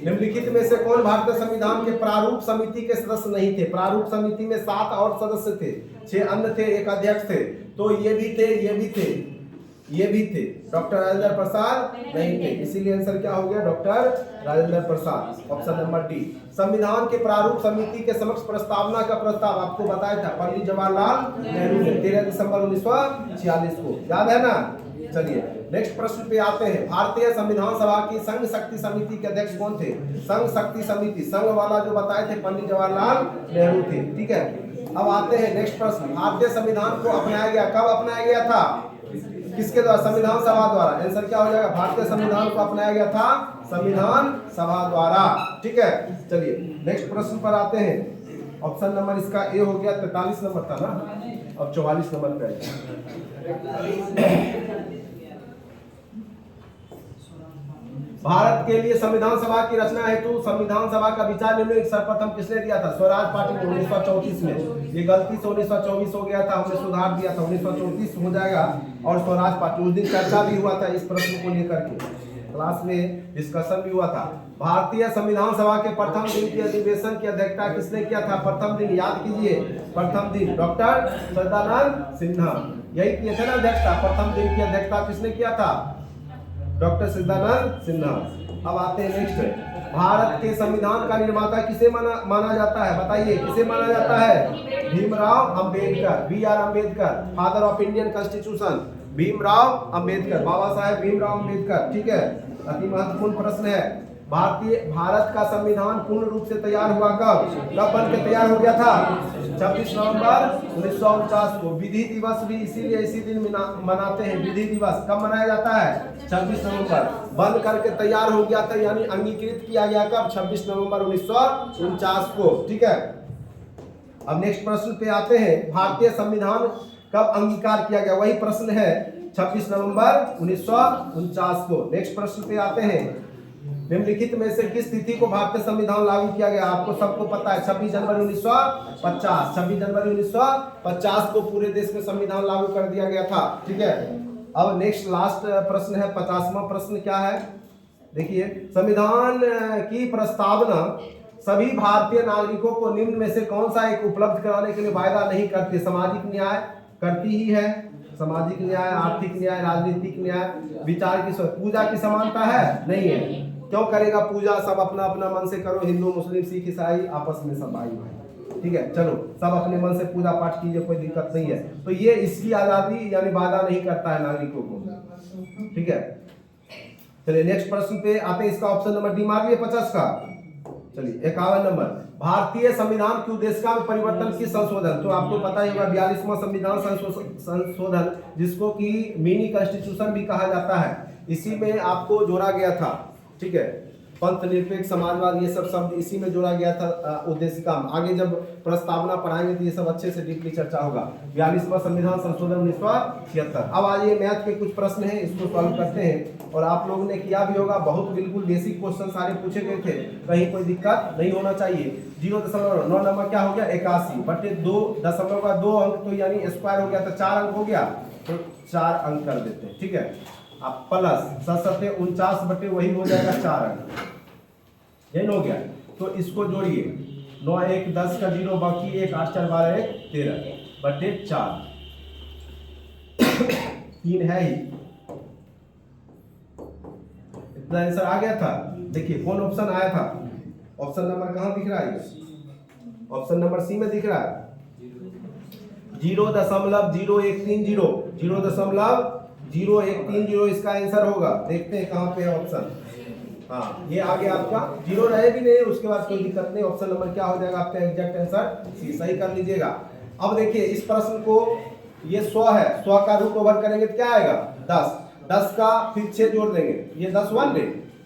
निम्नलिखित में से कौन भारतीय संविधान के प्रारूप समिति के सदस्य नहीं थे? प्रारूप समिति में 7 और सदस्य थे, 6 अन्य थे, 1 अध्यक्ष थे। तो ये भी थे, ये भी थे, ये भी थे। डॉक्टर राजेंद्र प्रसाद नहीं थे, इसीलिए आंसर क्या हो गया? Doctor Rajendra Prasad, option number D. संविधान के प्रारूप समिति के समक्ष प्रस्तावना का प्रस्ताव आपको बताया था पंडित जवाहरलाल नेहरू ने 13 दिसंबर 1946 को, याद है ना? चलिए नेक्स्ट प्रश्न पे आते हैं। भारतीय संविधान सभा की संघ शक्ति समिति के अध्यक्ष कौन थे? संघ शक्ति समिति, संघ वाला जो बताए थे पंडित जवाहरलाल नेहरू थे। ठीक है, अब आते हैं नेक्स्ट प्रश्न। भारतीय संविधान को अपनाया गया, कब अपनाया गया था? किसके द्वारा? संविधान सभा द्वारा। आंसर क्या हो जाएगा? भारतीय संविधान को अपनाया गया था संविधान सभा द्वारा। ठीक है, चलिए नेक्स्ट प्रश्न पर आते हैं। ऑप्शन नंबर इसका ए हो गया, 43 नंबर था ना, अब 44 नंबर पे आएगा। भारत के लिए संविधान सभा की रचना हेतु संविधान सभा का विचार निर्णय सर्वप्रथम किसने दिया था? स्वराज पार्टी ने 1934 में। ये गलती से 1924 हो गया था, हमने सुधार दिया था, 1934 हो जाएगा। और स्वराज पार्टी, उस दिन चर्चा भी हुआ था इस प्रश्न को लेकर के, क्लास में डिस्कशन भी हुआ था। भारतीय संविधान सभा के प्रथम दिन की अधिवेशन की अध्यक्षता किसने किया था? प्रथम दिन याद कीजिए, प्रथम दिन डॉक्टर सच्चिदानंद सिन्हा, यही किए थे ना अध्यक्षता। प्रथम दिन की अध्यक्षता किसने किया था? डॉक्टर सच्चिदानंद सिन्हा। अब आते हैं नेक्स्ट। भारत के संविधान का निर्माता किसे माना जाता है? बताइए, किसे माना जाता है? Bhimrao Ambedkar, B.R. Ambedkar, father of Indian constitution, Bhimrao Ambedkar, Baba Saheb Bhimrao Ambedkar. ठीक है, अति महत्वपूर्ण प्रश्न है। भारत का संविधान पूर्ण रूप से तैयार हुआ कब? कब बन के तैयार हो गया था? 26 नवंबर 1949 को। विधि दिवस भी इसीलिए इसी दिन मनाते हैं। विधि दिवस कब मनाया जाता है? 26 नवंबर। बन करके तैयार हो गया था, यानी अंगीकृत किया गया कब? 26 नवंबर 1949 को। ठीक है, अब नेक्स्ट प्रश्न पे आते हैं। भारतीय संविधान कब अंगीकार किया गया? वही प्रश्न है, 26 नवंबर 1949 को। नेक्स्ट प्रश्न पे आते हैं। निम्नलिखित में से किस तिथि को भारतीय संविधान लागू किया गया? आपको सबको पता है, 26 जनवरी 1950। 26 जनवरी 1950 को पूरे देश में संविधान लागू कर दिया गया था। ठीक है, अब नेक्स्ट लास्ट प्रश्न है, 50वां प्रश्न क्या है? देखिए, संविधान की प्रस्तावना सभी भारतीय नागरिकों को निम्न में से कौन सा एक उपलब्ध कराने के लिए वायदा नहीं करती? सामाजिक न्याय करती ही है, सामाजिक न्याय, आर्थिक न्याय, राजनीतिक न्याय, विचार की, पूजा की समानता है? नहीं है। क्यों करेगा पूजा? सब अपना अपना मन से करो, हिंदू मुस्लिम सिख ईसाई आपस में सब भाई भाई। ठीक है, चलो सब अपने मन से पूजा पाठ कीजिए, कोई दिक्कत नहीं है। तो ये इसकी आजादी यानी वादा नहीं करता है नागरिकों को। ठीक है, चलिए नेक्स्ट प्रश्न पे आते हैं। इसका ऑप्शन नंबर डी मार लिए 50 का। चलिए 51 नंबर। भारतीय संविधान की उद्देशिका में परिवर्तन की संशोधन, तो आपको पता ही होगा 42वां संविधान संशोधन, जिसको कि मिनी कॉन्स्टिट्यूशन भी कहा जाता है, इसी में आपको जोड़ा गया था। ठीक है, पंथ निरपेक्ष समाजवाद, ये सब शब्द इसी में जोड़ा गया था उद्देशिका में। आगे जब प्रस्तावना पढ़ाएंगे तो ये सब अच्छे से डीपली चर्चा होगा। 42वां संविधान संशोधन 1976। अब आइए मैथ के कुछ प्रश्न हैं, इसको सॉल्व करते हैं। और आप लोगों ने किया भी होगा, बहुत बिल्कुल बेसिक क्वेश्चन सारे पूछे गए थे, कहीं कोई दिक्कत नहीं होना चाहिए। 0.9 नंबर क्या हो गया 81 बटे 2.2 अंक, तो यानी स्क्वायर हो गया तो 4 अंक हो गया, तो 4 अंक कर देते हैं, ठीक है। अब प्लस 7 बटे वही हो जाएगा 4 अंक, यही हो गया। तो इसको जोड़िए, 9 1 10 का 0 बाकी 1 8 4 12 1 13 बटे 4 3 है ही, इतना आंसर आ गया था। देखिए कौन ऑप्शन आया था, ऑप्शन नंबर कहाँ दिख रहा है, ऑप्शन नंबर सी में दिख रहा है 0.0130 0.0130 इसका आंसर होगा। देखते हैं कहाँ पे है ऑप्शन। हाँ ये आ गया आपका, 0 रहे भी नहीं उसके बाद कोई दिक्कत नहीं, ऑप्शन नंबर क्या हो जाएगा आपका एग्जैक्ट आंसर सी, सही कर लीजिएगा। अब देखिए इस प्रश्न को, ये 100 है, 100 का रूट ओवर करेंगे तो क्या आएगा 10, 10 का फिर 6 जोड़ देंगे, ये 10 1 रे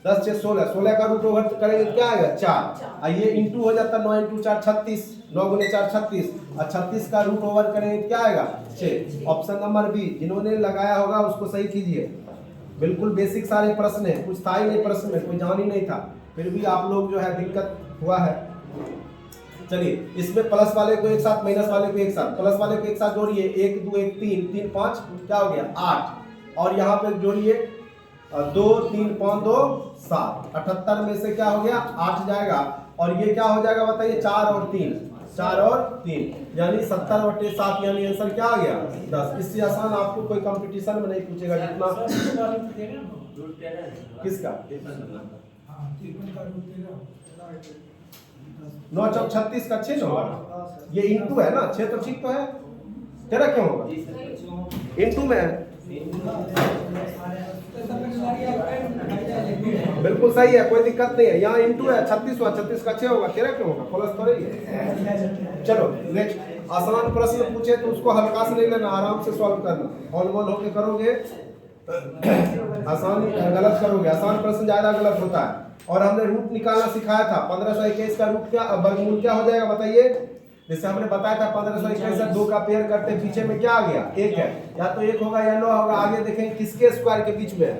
10 6 16, 16 का रूट ओवर करेंगे तो क्या आएगा 4, और ये इंटू हो जाता 9 × 4 36, 9 × 4 36, और 36 का रूट ओवर करेंगे तो क्या आएगा 6। ऑप्शन नंबर बी, जिन्होंने लगाया होगा उसको सही कीजिए। बिल्कुल बेसिक सारे प्रश्न है, कुछ था ही नहीं प्रश्न में, कोई जान ही नहीं था, फिर भी आप लोग जो है दिक्कत हुआ है। चलिए इसमें प्लस वाले को एक साथ, माइनस वाले को एक साथ, प्लस वाले को एक साथ जोड़िए, 1 2 1 3 3 5 क्या हो गया 8, और यहाँ पे जोड़िए 2 3 5 2 7, 78 में से क्या हो गया 8 जाएगा, और ये क्या हो जाएगा बताइए 4 और 3, यानी 70/7, यानी आंसर क्या आ गया 10। इससे आसान आपको कोई कंपटीशन में नहीं पूछेगा जितना। किसका 9 × 36 का 6 होगा, ये इंटू है ना, 6 तो ठीक तो है, तेरा क्यों होगा इंटू में है, बिल्कुल सही है, कोई दिक्कत नहीं है, यहाँ इंटू है, 36 हुआ, 36 का 6 होगा, तेरा क्यों होगा, प्लस तो रही है। चलो नेक्स्ट, आसान प्रश्न पूछे तो उसको हल्का से नहीं लेना, आराम से सॉल्व करना, हॉल बॉल होके करोगे आसान गलत करोगे, आसान प्रश्न ज्यादा गलत होता है। और हमने रूट निकालना सिखाया था, 1521 का रूट क्या वर्गमूल क्या हो जाएगा बताइए, जैसे हमने बताया था 1521 से 2 का पेयर करते, पीछे में क्या आ गया 1 है, या तो 1 होगा या 9 होगा। आगे देखें किसके स्क्वायर के बीच में है,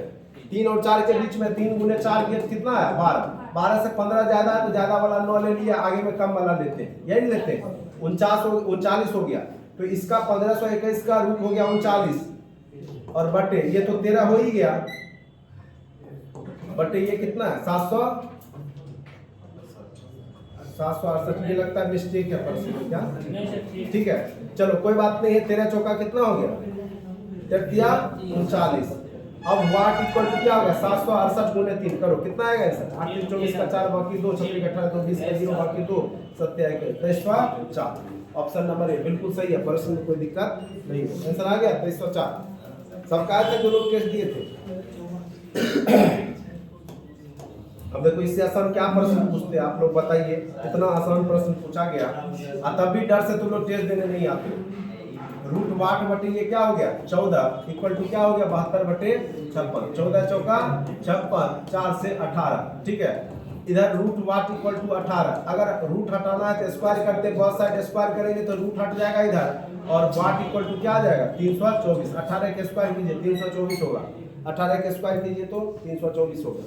3 और 4 के बीच में, 3 × 4 कितना है 12, 12 से 15 ज्यादा है तो ज्यादा वाला 9 ले लिया, आगे में कम वाला लेते हैं, यही लेते हैं, 39 हो गया, तो इसका 1521 का रूट हो गया 39, और बटे ये तो 13 हो ही गया, बटे ये कितना है 768, ये लगता है मिस्टेक है परसेंट क्या, ठीक है चलो कोई बात नहीं है। 13 चौका कितना हो गया 39, अब वाट इक्वल टू क्या होगा 768 × 3 करो, कितना आएगा सर 8 3 24 का 4 बाकी 2 36 18 तो 20 का 0 बाकी 2 27 4, ऑप्शन नंबर ए बिल्कुल सही है, प्रश्न में कोई दिक्कत नहीं है, आंसर आ गया 2304। सबका तक जो लोग टेस्ट दिए थे। अब देखो इससे आसान क्या प्रश्न पूछते हैं आप लोग बताइए, इतना आसान प्रश्न पूछा गया और तब भी डर से तुम लोग टेस्ट देने नहीं आते। रूट वाट बटे ये क्या हो गया 14 इक्वल टू क्या हो गया 72/56, 14 चौका 56, 4 से 18, ठीक है। इधर रूट वाट इक्वल टू 18, अगर रूट हटाना है तो स्क्वायर करते, बहुत साइड स्क्वायर करेंगे तो रूट हट जाएगा इधर, और वाट इक्वल टू क्या आ जाएगा 324, 18 के स्क्वायर कीजिए 324 होगा, 18 के स्क्वायर कीजिए तो 324 होगा,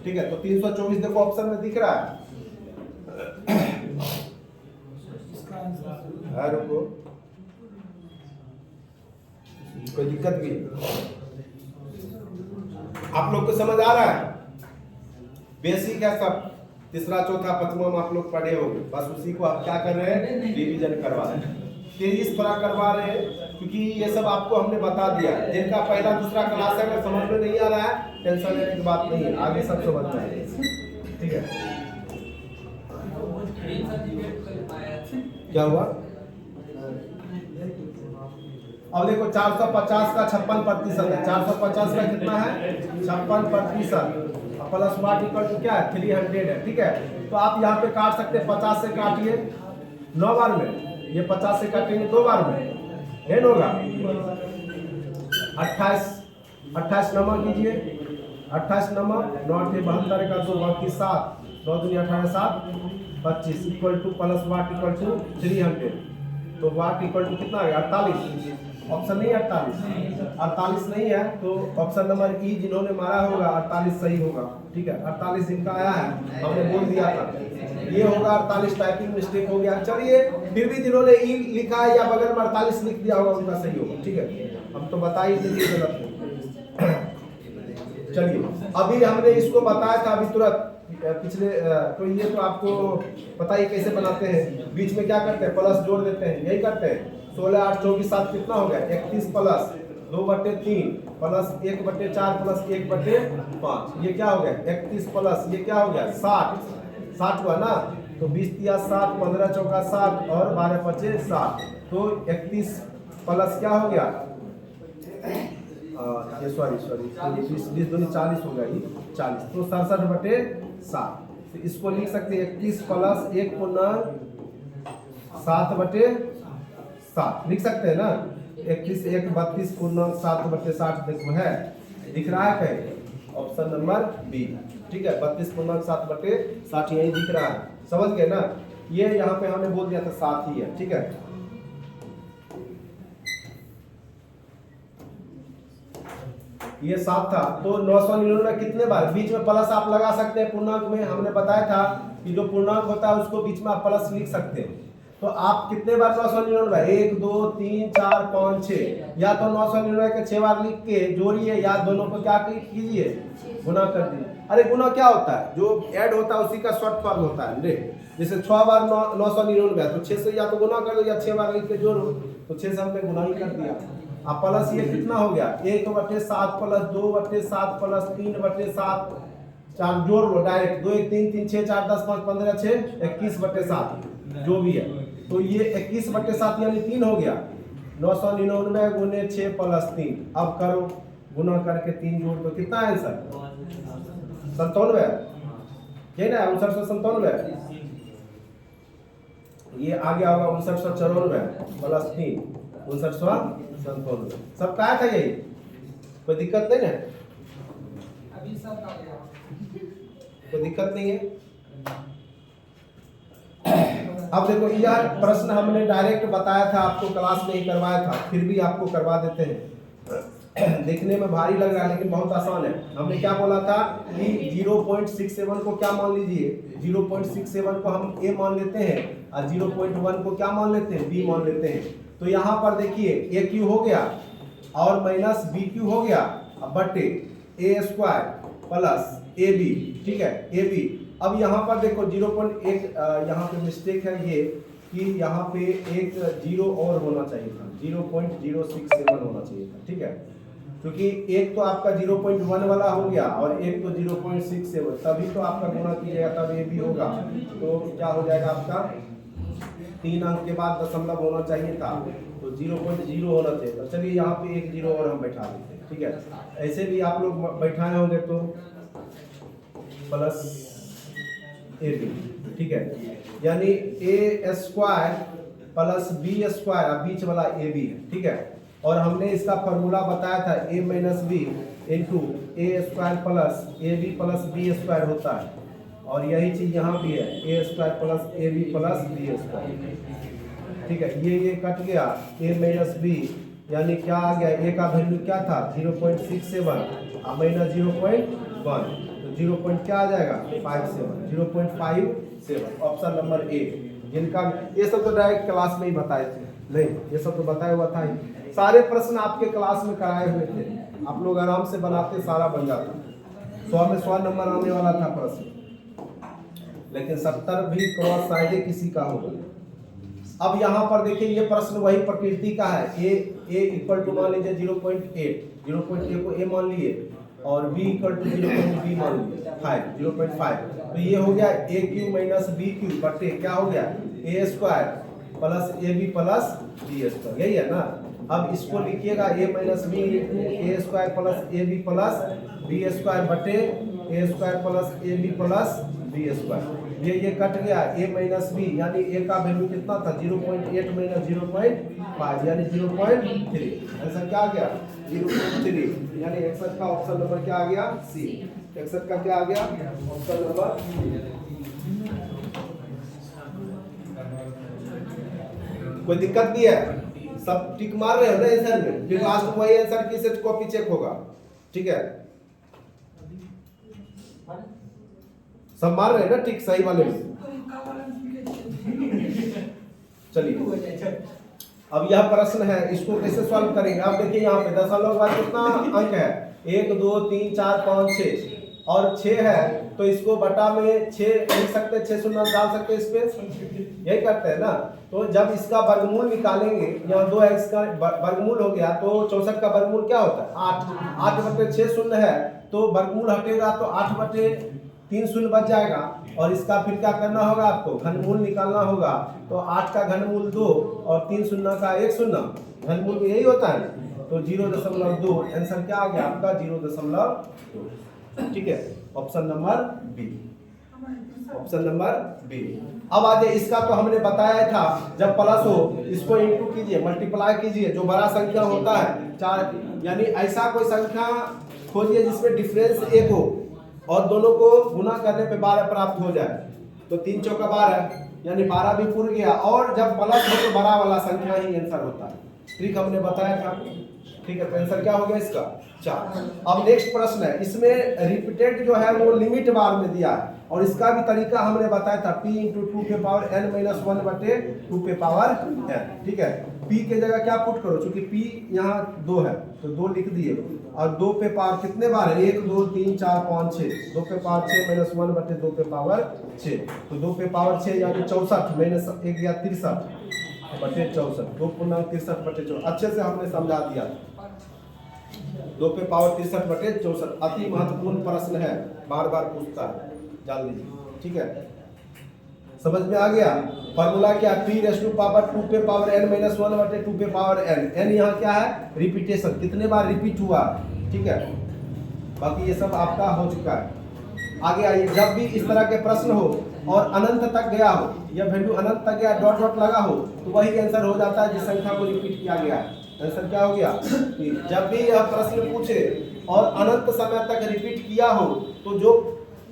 ठीक है। तो 324 देखो ऑप्शन में दिख रहा है, रुको कोई दिक्कत भी आप लोग को समझ आ रहा है, बेसिक है सब, तीसरा चौथा पांचवा में आप लोग पढ़े होंगे, बस उसी को आप क्या कर रहे हैं रिवीजन करवा रहे हैं, तेजी से थोड़ा करवा रहे हैं, क्योंकि ये सब आपको हमने बता दिया। जिनका पहला दूसरा क्लास है अगर समझ में नहीं आ रहा है टेंशन लेने की बात नहीं है, आगे सब समझ में आएगा, ठीक है। क्या हुआ अब देखो 450 का 56% है, 450 का कितना है 56%, प्लस वाट इक्वल टू क्या है 300 है, ठीक है। तो आप यहाँ पे काट सकते हैं, 50 से काटिए 9 बार में, ये 50 से काटेंगे 2 बार में, नहीं होगा 28 नंबर कीजिए, 28 नंबर 9 8 72 का 2 बाकी 7 9 दूनी 18 7 25 equal to plus what equal to 300। तो वाट इक्वल टू कितना आ गया 48। ऑप्शन नहीं है 48 नहीं है तो ऑप्शन नंबर ई जिन्होंने मारा होगा 48 सही होगा। ठीक है 48 जिनका आया है हमने बोल दिया था ये होगा 48। टाइपिंग मिस्टेक हो गया। चलिए फिर भी जिन्होंने ई लिखा है या बगल में 48 लिख दिया होगा उनका सही होगा। ठीक है हम तो बता ही नहीं गलत है। चलिए अभी हमने इसको बताया था अभी तुरंत पिछले तो ये तो आपको पता ही कैसे बनाते हैं। बीच में क्या करते हैं प्लस जोड़ देते हैं यही करते हैं। 16 8 24 7 कितना हो गया 31 प्लस 2/3 प्लस 1/4 प्लस 1/5 ये क्या हो गया 31 प्लस ये क्या हो गया 60 हुआ ना। तो 20 तिया 60 15 चौका 60 और 12 पचे 60 तो 31 प्लस क्या हो गया ये सॉरी 20 दूनी 40 होगा ये 40 तो 67/7। तो इसको लिख सकते हैं 31 प्लस 1 पूर्णांक 7/7 लिख सकते हैं ना। 31 1 32 पूर्णांक 7/60 देखो है दिख रहा है कहीं ऑप्शन नंबर बी। ठीक है 32 पूर्णांक 7/60 यही दिख रहा है समझ गए ना। ये यहाँ पे हमने बोल दिया था 7 ही है। ठीक है ये 7 था तो 999 कितने बार बीच में प्लस आप लगा सकते हैं। पूर्णांक में हमने बताया था कि जो पूर्णांक होता है उसको बीच में आप प्लस लिख सकते हैं। तो आप कितने बार 999 1 2 3 4 5 6 या तो 999 के 6 बार लिख के जोड़िए या दोनों को क्या कीजिए गुना कर दीजिए। अरे गुना क्या होता है जो ऐड होता है उसी का शॉर्ट फॉर्म होता है। देख जैसे 6 बार 999 तो 6 से या तो गुना कर दो या 6 बार लिख के जोड़ो तो 6 से हमने गुना ही कर दिया। अब प्लस ये कितना हो गया 1/7 प्लस 2/7 प्लस 3/7 4 जोड़ लो डायरेक्ट 2 1 3 3 6 4 10 5 15 6 21/7 जो भी है। तो ये 21/7 यानी 3 हो गया। 999 गुने 6 प्लस 3 अब करो गुना करके 3 जोड़ दो कितना आंसर 97 ये ना 5997 ये आ गया होगा 5994 प्लस 3 5997 सब क्या था यही कोई दिक्कत नहीं है अभी सब आ गया कोई दिक्कत नहीं है। अब देखो यह प्रश्न हमने डायरेक्ट बताया था आपको क्लास में ही करवाया था फिर भी आपको करवा देते हैं। देखने में भारी लग रहा है लेकिन बहुत आसान है। हमने क्या बोला था कि 0.67 को क्या मान लीजिए 0.67 को हम a मान लेते हैं और 0.1 को क्या मान लेते हैं b मान लेते हैं। तो यहाँ पर देखिए a क्यू हो गया और माइनस बी क्यू हो गया बटे a² प्लस ए बी। ठीक है ए बी। अब यहाँ पर देखो 0.1 यहाँ पे मिस्टेक है ये कि यहाँ पे एक 0 और होना चाहिए था 0.067 होना चाहिए था। ठीक है क्योंकि एक तो आपका 0.1 वाला हो गया और एक तो 0.67 तभी तो आपका गुना कीजिएगा तब ये भी होगा। तो क्या हो जाएगा आपका 3 अंक के बाद दशमलव होना चाहिए था तो 0.0 होना चाहिए था। चलिए यहाँ पे एक 0 और हम बैठा देते हैं। ठीक है ऐसे भी आप लोग बैठाए होंगे तो प्लस ए बी। ठीक है यानी a² प्लस b² बीच वाला ए बी है। ठीक है और हमने इसका फॉर्मूला बताया था a minus B into a² plus A B plus b² होता है और यही चीज यहाँ भी है a² plus A B plus b²। ठीक है ये कट गया a माइनस बी यानी क्या आ गया a का वैल्यू क्या था 0.67 और माइनस 0.1 0. क्या आ जाएगा 0.57 ऑप्शन नंबर ए। जिनका ये सब तो डायरेक्ट क्लास में ही बताए थे नहीं ये सब तो बताया हुआ था ही। सारे प्रश्न आपके क्लास में कराए हुए थे आप लोग आराम से बनाते सारा बन जाता 100 में 100 नंबर आने वाला था प्रश्न लेकिन 70 भी क्रॉस साइड किसी का होगा। अब यहाँ पर देखिए ये प्रश्न वही प्रकृति का है a इक्वल टू मान लीजिए 0.8 को a मान लिए और b इक्वल टू 0.b मान लीजिए 0.5 तो ये हो गया a cube minus b cube बटे क्या हो गया a² plus A B plus b²। यही है ना। अब इसको लिखिएगा a minus B into a² plus A B plus b² बटे a² plus A B plus b²। ये कट गया a माइनस बी, यानी a का वैल्यू कितना था 0.8 माइनस 0.5 यानी 0.3। आंसर क्या आ गया 0.3, यानी 61 का ऑप्शन नंबर क्या आ गया सी। 61 का क्या आ गया ऑप्शन नंबर कोई दिक्कत नहीं है, सब टिक मार रहे हो ना आंसर में, फिर लास्ट में वही आंसर की से कॉपी चेक होगा, ठीक है। सब मार रहे हैं ना टिक सही वाले में। चलिए अब यह प्रश्न है, इसको कैसे सॉल्व करेंगे। अब देखिए यहाँ पे दशमलव के बाद कितना अंक है 1 2 3 4 5 6 और 6 है, तो इसको बटा में 6 लिख सकते हैं, 6 शून्य डाल सकते हैं इस पे, यही करते हैं ना। तो जब इसका वर्गमूल निकालेंगे, यहाँ 2x का वर्गमूल हो गया तो 64 का वर्गमूल क्या होता है 8, 8/6 शून्य है तो वर्गमूल हटेगा तो 8/3 शून्य बच जाएगा, और इसका फिर क्या करना होगा आपको घनमूल निकालना होगा। तो 8 का घनमूल 2 और 3 शून्य का 1 शून्य, घनमूल में यही होता है, तो 0.2 आंसर क्या आ गया आपका 0.2, ठीक है। Option number B, option number B. अब आ जाए, इसका तो हमने बताया था जब प्लस हो इसको इनटू कीजिए, मल्टीप्लाई कीजिए, जो बड़ा संख्या होता है 4, यानी ऐसा कोई संख्या खोजिए जिसमें डिफरेंस 1 हो और दोनों को गुना करने पे 12 प्राप्त हो जाए। तो 3 चौका 12, यानी 12 भी पूर गया, और जब प्लस हो तो बड़ा वाला संख्या ही आंसर होता है, ट्रिक हमने बताया था, ठीक है। तो आंसर क्या हो गया इसका 4। अब नेक्स्ट प्रश्न है, इसमें रिपीटेड जो है वो लिमिट बार में दिया है, और इसका भी तरीका हमने बताया था p × 2 के पावर n - 1/2 के पावर n, ठीक है। p के जगह क्या पुट करो, क्योंकि p यहाँ 2 है तो 2 लिख दिए, और 2 पे पावर कितने बार है 1 2 3 4 5 6, 2 पे पावर 6 - 1/2 पे पावर 6, तो 2 पे पावर 6 यानी 64 माइनस 1 गया 63/64, 2 पूर्णांक 63/64, अच्छे से हमने समझा दिया। 2 पे पावर 63/64 अति महत्वपूर्ण प्रश्न है, बार बार पूछता है, जान लीजिए, ठीक है। समझ में आ गया। फॉर्मूला क्या p पावर 2 पे पावर n - 1/2 पे पावर n, n यहाँ क्या है रिपीटेशन, कितने बार रिपीट हुआ, ठीक है। बाकी ये सब आपका हो चुका है। आगे आइए, जब भी इस तरह के प्रश्न हो और अनंत तक गया हो, या वैल्यू अनंत तक गया डॉट डॉट लगा हो, तो वही आंसर हो जाता है जिस संख्या को रिपीट किया गया है। आंसर क्या हो गया, जब भी यह प्रश्न पूछे और अनंत समय तक रिपीट किया हो, तो जो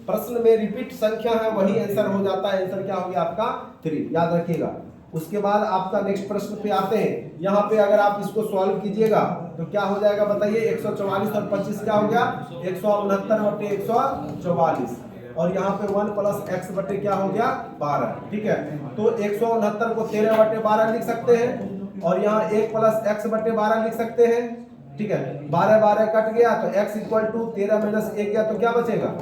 प्रश्न में रिपीट संख्या है वही आंसर हो जाता है। आंसर क्या हो गया आपका 3, याद रखिएगा। उसके बाद आपका नेक्स्ट प्रश्न पे आते हैं। यहाँ पे अगर आप इसको सॉल्व कीजिएगा तो क्या हो जाएगा बताइए, 144 और 25 क्या हो गया 169/144, और यहाँ पे 1 + x बटे क्या हो गया 12, ठीक है। तो 169 को 13/12 लिख सकते हैं, और यहाँ 1 + x बटे 12 लिख सकते हैं, ठीक है। 12 12 कट गया तो x = 13 - 1 गया तो क्या बचेगा,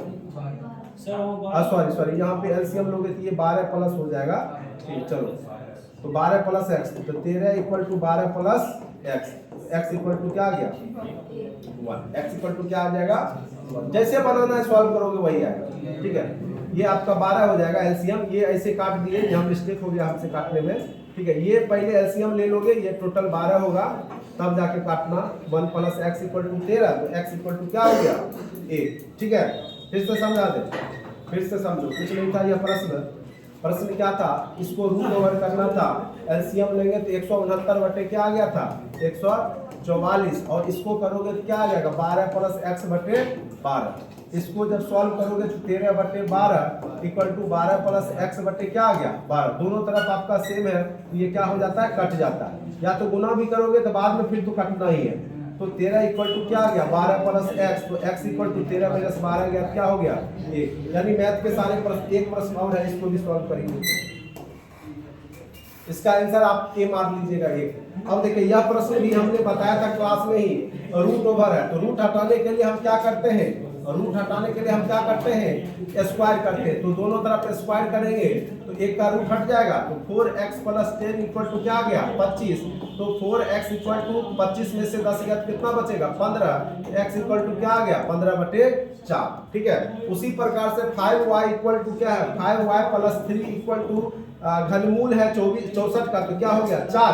सॉरी यहाँ पे एलसीएम लोगे तो ये 12 प्लस हो जाएगा, ठीक, चलो। तो 12 + x, तो 13 = 12 + x, x = क्या आ गया 1, x = क्या आ जाएगा 1। जैसे बनाना है सॉल्व करोगे वही आएगा, ठीक है। ये आपका 12 हो जाएगा एलसीएम, ये ऐसे काट दिए, यहाँ मिस्टेक हो गया हमसे काटने में, ठीक है। ये पहले एलसीएम ले लोगे, ये टोटल 12 होगा, तब जाके काटना। 1 + x = 13, तो x = क्या हो गया 1, ठीक है। फिर से समझा दे, फिर से समझो, कुछ नहीं था यह प्रश्न क्या था, इसको रूट ओवर करना था। एलसीएम लेंगे तो 169 बटे क्या आ गया था 144, और इसको करोगे तो क्या आ जाएगा 12 + x बटे 12। इसको जब सॉल्व करोगे तो 13/12 = 12 + x बटे क्या आ गया 12। दोनों तरफ आपका सेम है, तो ये क्या हो जाता है कट जाता है, या तो गुना भी करोगे तो बाद में फिर तो कटना ही है। तो 13 = क्या आ गया 12 + x, तो x = 13 - 12 गया, क्या हो गया 1। यानी मैथ के सारे प्रश्न, एक प्रश्न और है, इसको भी सॉल्व करेंगे। इसका आंसर आप ए मार लीजिएगा 1। अब देखिए यह प्रश्न भी हमने बताया था क्लास में ही, रूट ओवर है, तो रूट हटाने के लिए हम क्या करते हैं, रूट हटाने के लिए हम क्या करते हैं स्क्वायर करते हैं। तो दोनों तरफ स्क्वायर करेंगे तो एक का रूट हट जाएगा, तो 4x + 10 = क्या आ गया 25। तो 4x = 25 में से 10 गया कितना बचेगा 15, x = क्या आ गया 15/4, ठीक है। उसी प्रकार से 5y = क्या है 5y + 3 घनमूल है 64 का, तो क्या हो गया 4,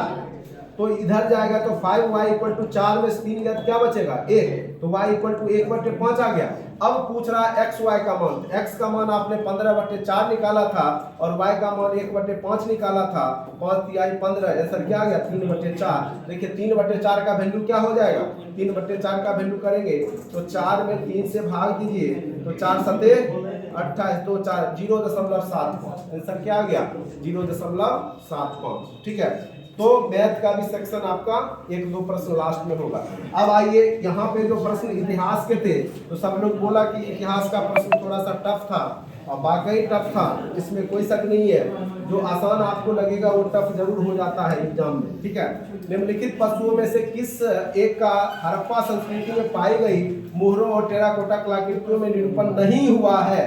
तो इधर जाएगा तो 5y = 4 में से 3 गया तो क्या बचेगा 1, तो y = 1/5 आ गया। अब पूछ रहा है एक्स वाई का मान। एक्स का मान आपने 15/4 निकाला था और वाई का मान 1/5 निकाला था। 5 तिहाई 15, आंसर क्या आ गया 3/4। देखिए 3/4 का वैल्यू क्या हो जाएगा, 3/4 का वैल्यू करेंगे तो 4 में 3 से भाग दीजिए तो 4 सते 28, 2 4 0.75, आंसर क्या आ गया 0.75। ठीक है, तो मैथ का भी सेक्शन आपका 1-2 प्रश्न लास्ट में होगा। अब आइए यहाँ पे जो प्रश्न इतिहास के थे तो सब लोग बोला कि इतिहास का प्रश्न थोड़ा सा टफ था और वाकई टफ था, इसमें कोई शक नहीं है। जो आसान आपको लगेगा वो टफ जरूर हो जाता है एग्जाम में। ठीक है, निम्नलिखित पशुओं में से किस एक का हड़प्पा संस्कृति में पाई गई मोहरों और टेराकोटा कलाकृतियों में निरूपण नहीं हुआ है।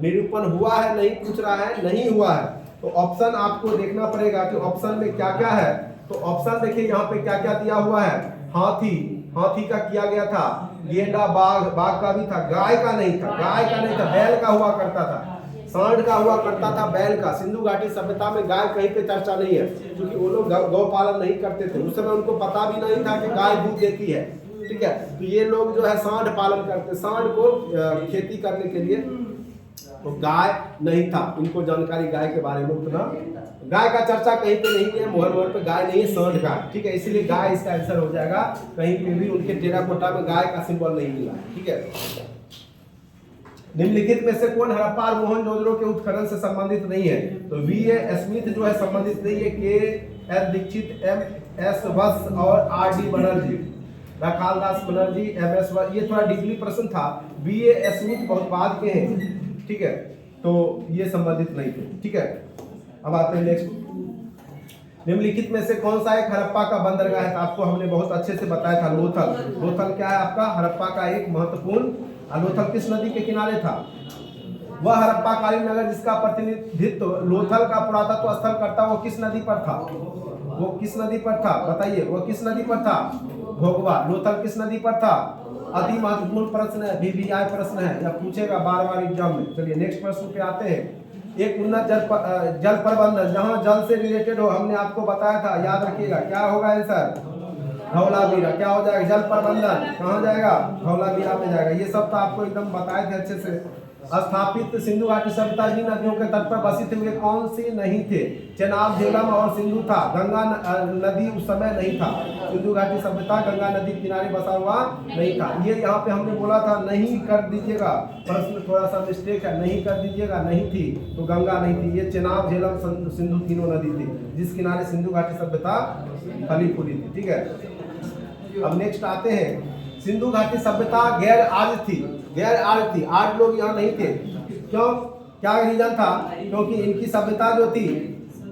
निरूपण हुआ है नहीं पूछ रहा है, नहीं हुआ है। तो ऑप्शन आपको देखना पड़ेगा कि ऑप्शन में क्या क्या है। तो ऑप्शन देखिए यहाँ पे क्या क्या दिया हुआ है। हाथी, हाथी का किया गया था। गेंडा, बाघ, बाघ का भी था। गाय का नहीं था, गाय का नहीं था, बैल का हुआ करता था। सांड का हुआ करता था, बैल का। सिंधु घाटी सभ्यता में गाय कहीं पे चर्चा नहीं है क्योंकि वो लोग गौ पालन नहीं करते थे। उस समय उनको पता भी नहीं था कि गाय दूध देती है। ठीक है, तो ये लोग जो है सांड पालन करते, सांड को खेती करने के लिए, तो गाय नहीं था, इनको जानकारी गाय के बारे में उतना, गाय का चर्चा कहीं पे नहीं है, मोहर पे गाय नहीं है, सांड का। ठीक है, इसीलिए गाय इसका आंसर हो जाएगा। कहीं पे भी उनके टेराकोटा में गाय का सिंबल नहीं मिला। ठीक है, निम्नलिखित में से कौन हड़प्पा और मोहनजोदड़ो के उत्खनन से संबंधित नहीं है। तो V.A. स्मिथ जो है संबंधित नहीं है। K.S. दीक्षित, M.S. वत्स और R.D. बनर्जी, राखाल दास बनर्जी, M.S. वत्स, ये थोड़ा डीपली प्रश्न था। V.A. स्मिथ बहुत बाद के हैं। ठीक है, तो ये संबंधित नहीं थे। ठीक है, अब आते हैं नेक्स्ट। निम्नलिखित में से कौन सा एक हड़प्पा का बंदरगाह है। आपको हमने बहुत अच्छे से बताया था, लोथल। लोथल क्या है आपका हड़प्पा का एक महत्वपूर्ण। लोथल किस नदी के किनारे था। वह हड़प्पा कालीन नगर जिसका प्रतिनिधित्व लोथल का पुरातत्व स्थल करता, वो किस नदी पर था। वो किस नदी पर था बताइए, वो किस नदी पर था, भोगवा। लोथल किस नदी पर था, अति महत्वपूर्ण प्रश्न है, VVI प्रश्न है, या पूछेगा बार बार एग्जाम में। चलिए नेक्स्ट प्रश्न पे आते हैं। एक उन्नत जल प्रबंधन जहां जल से रिलेटेड हो, हमने आपको बताया था, याद रखिएगा क्या होगा आंसर, धौलावीरा। क्या हो जाएगा, जल प्रबंधन कहाँ जाएगा, धौलावीरा में जाएगा। ये सब तो आपको एकदम बताए थे अच्छे से। स्थापित सिंधु घाटी सभ्यता जिन नदियों के तट पर बसी हुए कौन सी नहीं थे। चेनाब, झेलम और सिंधु था। गंगा नदी उस समय नहीं था। सिंधु घाटी सभ्यता गंगा नदी किनारे बसा हुआ नहीं था। ये यहाँ पे हमने बोला था नहीं कर दीजिएगा, प्रश्न थोड़ा सा मिस्टेक है, नहीं कर दीजिएगा, नहीं थी तो गंगा नहीं थी। ये चेनाब, झेलम, सिंधु तीनों नदी थी जिस किनारे सिंधु घाटी सभ्यता फली फूली थी। ठीक है, अब नेक्स्ट आते हैं। सिंधु घाटी सभ्यता गैर आर्य थी, गैर आर्य थी, आर्य लोग यहाँ नहीं थे। क्यों, क्या रीजन था, क्योंकि इनकी सभ्यता जो थी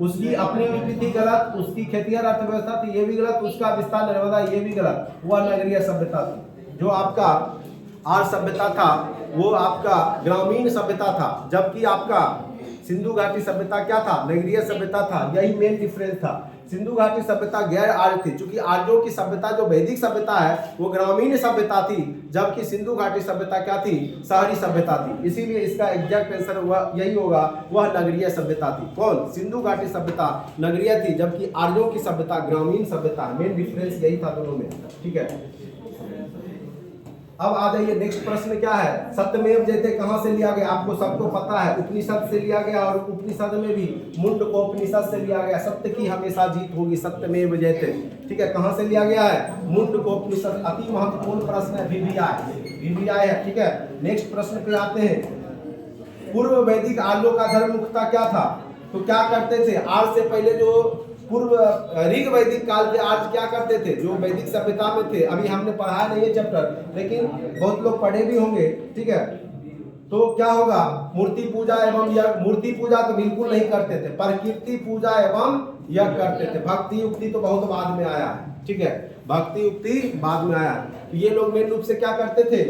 उसकी अपनी लिपि थी गलत, उसकी खेतिहर अर्थव्यवस्था थी ये भी गलत, उसका विस्तार नर्मदा ये भी गलत, वह नगरीय सभ्यता थी। जो आपका आर्य सभ्यता था वो आपका ग्रामीण सभ्यता था, जबकि आपका सिंधु घाटी सभ्यता क्या था, नगरीय सभ्यता था। यही मेन डिफरेंस था। सिंधु घाटी सभ्यता गैर आर्य थी, क्योंकि आर्यों की सभ्यता जो वैदिक सभ्यता है वो ग्रामीण सभ्यता थी, जबकि सिंधु घाटी सभ्यता क्या थी, शहरी सभ्यता थी। इसीलिए इसका एग्जैक्ट आंसर वह यही होगा, वह नगरीय सभ्यता थी। कौन, सिंधु घाटी सभ्यता नगरीय थी, जबकि आर्यों की सभ्यता ग्रामीण सभ्यता। मेन डिफरेंस यही था दोनों में। ठीक है, अब आ जाइए नेक्स्ट प्रश्न क्या है। सत्यमेव जयते कहाँ से लिया गया, आपको सबको पता है, उपनिषद से लिया गया, और उपनिषद में भी मुंडको उपनिषद से लिया गया। सत्य की हमेशा जीत होगी, सत्यमेव जयते। ठीक है, कहाँ से लिया गया है, मुंडको उपनिषद। अति महत्वपूर्ण प्रश्न है, VVI है। ठीक है, नेक्स्ट प्रश्न पे आते हैं। पूर्व वैदिक आर्यों का धर्म मुख्यतः क्या था। तो क्या करते थे, आर्य से पहले जो पूर्व ऋग वैदिक काल के आर्य क्या करते थे, जो वैदिक सभ्यता में थे। अभी हमने पढ़ाया नहीं है चैप्टर, लेकिन बहुत लोग पढ़े भी होंगे। ठीक है, तो क्या होगा, मूर्ति पूजा एवं यज्ञ। मूर्ति पूजा तो बिल्कुल नहीं करते थे, प्रकृति पूजा एवं यज्ञ करते थे। भक्ति युक्ति तो बहुत बाद में आया है। ठीक है, भक्ति युक्ति बाद में आया। तो ये लोग मेन रूप से क्या करते थे,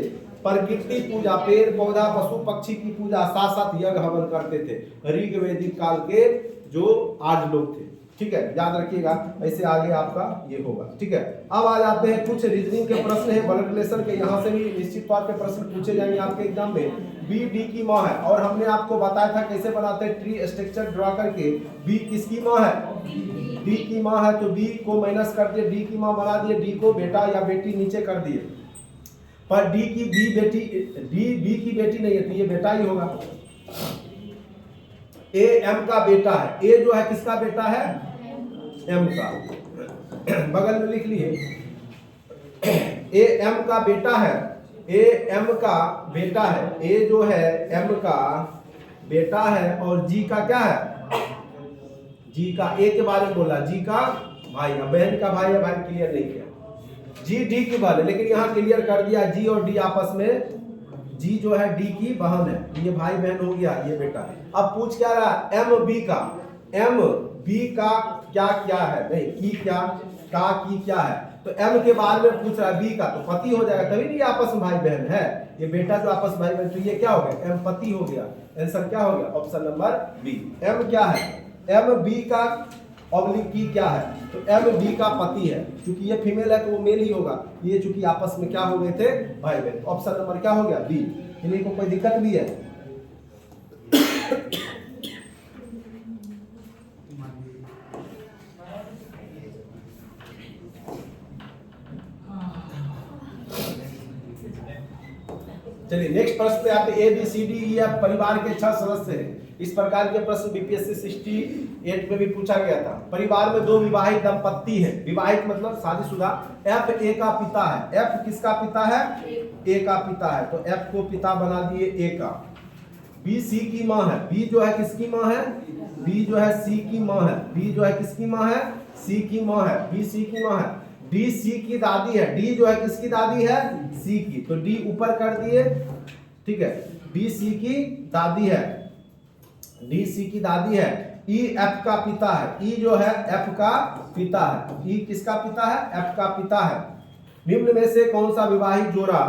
प्रकृति पूजा, पेड़ पौधा पशु पक्षी की पूजा, साथ साथ यज्ञ हवन करते थे। ऋग वैदिक काल के जो आर्य लोग थे। ठीक है, याद रखिएगा, ऐसे आगे आपका ये होगा। ठीक है, अब आ जाते हैं कुछ रीजनिंग के प्रश्न है, ब्लड रिलेशन के। यहाँ से भी निश्चित तौर पे प्रश्न पूछे जाएंगे आपके एग्जाम में। बी डी की माँ है, और हमने आपको बताया था कैसे बनाते हैं, ट्री स्ट्रक्चर ड्रॉ करके। बी किसकी माँ है, डी की माँ है, तो बी को माइनस कर दिए, डी की माँ बना दिए, डी को बेटा या बेटी नीचे कर दिए। पर डी की बी बेटी, डी बी की बेटी नहीं है तो ये बेटा ही होगा। ए एम का बेटा है, ए जो है किसका बेटा है, एम का, बगल में लिख लिए, ए एम का बेटा है, ए एम का बेटा है, ए जो है एम का बेटा है, और जी का क्या है, जी का, ए के बारे में बोला, जी का भाई है, बहन का भाई है, भाई क्लियर नहीं किया, जी डी की बात है, लेकिन यहाँ क्लियर कर दिया जी और डी आपस में, जी जो है डी की बहन है, ये भाई बहन हो गया, ये बेटा। अब पूछ क्या रहा, एम बी का, एम बी का क्या क्या है, नहीं की क्या, का की क्या है, तो एम के बारे में पूछ रहा है, बी का तो पति हो जाएगा, तभी नहीं आपस में भाई बहन है, ये बेटा जो आपस भाई बहन, तो ये क्या हो गया, एम पति हो गया, आंसर क्या हो गया, ऑप्शन नंबर बी। एम क्या है, एम बी का ऑब्लिक की क्या है, तो एम बी का पति है, क्योंकि ये फीमेल है तो वो मेल ही होगा, ये चूंकि आपस में क्या हो गए थे, भाई बहन, ऑप्शन नंबर क्या हो गया, बी। इन्हीं को कोई दिक्कत भी है, चलिए नेक्स्ट प्रश्न पे आते, ए बी सी डी या परिवार के 6 सदस्य हैं, इस प्रकार के प्रश्न बीपीएससी 68 में भी पूछा गया था। परिवार में 2 विवाहित दंपत्ति हैं, विवाहित मतलब शादीशुदा, एफ ए का पिता है, एफ किसका पिता है, ए का पिता है, तो एफ को पिता बना दिए ए का। बी सी की माँ है, बी जो है किसकी माँ है, बी जो है सी की माँ है, बी जो है किसकी माँ है, सी की माँ है, बी सी की माँ है। डी सी की दादी है, डी जो है किसकी दादी है, सी की, तो डी ऊपर कर दिए, ठीक है, डी सी की दादी है, डी सी की दादी है। ई एफ का पिता है, ई जो है एफ का पिता है, ई किसका पिता है, एफ का पिता है। निम्न में से कौन सा विवाहित जोड़ा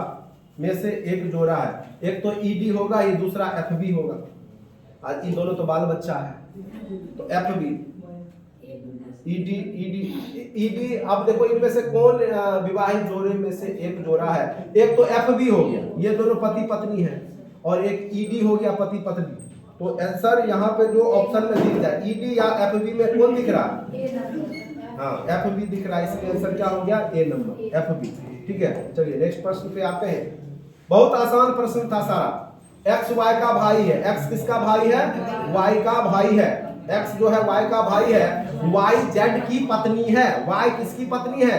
में से एक जोड़ा है, एक तो ईडी होगा, ये दूसरा एफ बी होगा, आज इन दोनों तो बाल बच्चा है, तो F B, ED ED ED. अब देखो इनमें से कौन विवाहित जोड़े में से एक जोड़ा है, एक तो एफ बी हो गया, ये दोनों पति पत्नी है, और एक ईडी हो गया पति पत्नी, तो आंसर यहाँ पे जो ऑप्शन में दिख जाए, ईडी या एफ बी में कौन दिख रहा है, हाँ एफ बी दिख रहा है, इसलिए आंसर क्या हो गया, ए नंबर, एफ बी। ठीक है, चलिए नेक्स्ट प्रश्न पे आते हैं, बहुत आसान प्रश्न था सारा। एक्स वाई का भाई है, एक्स किसका भाई है, वाई का भाई है, एक्स जो है वाई का भाई है, वाई जेड की पत्नी है, वाई किसकी पत्नी है,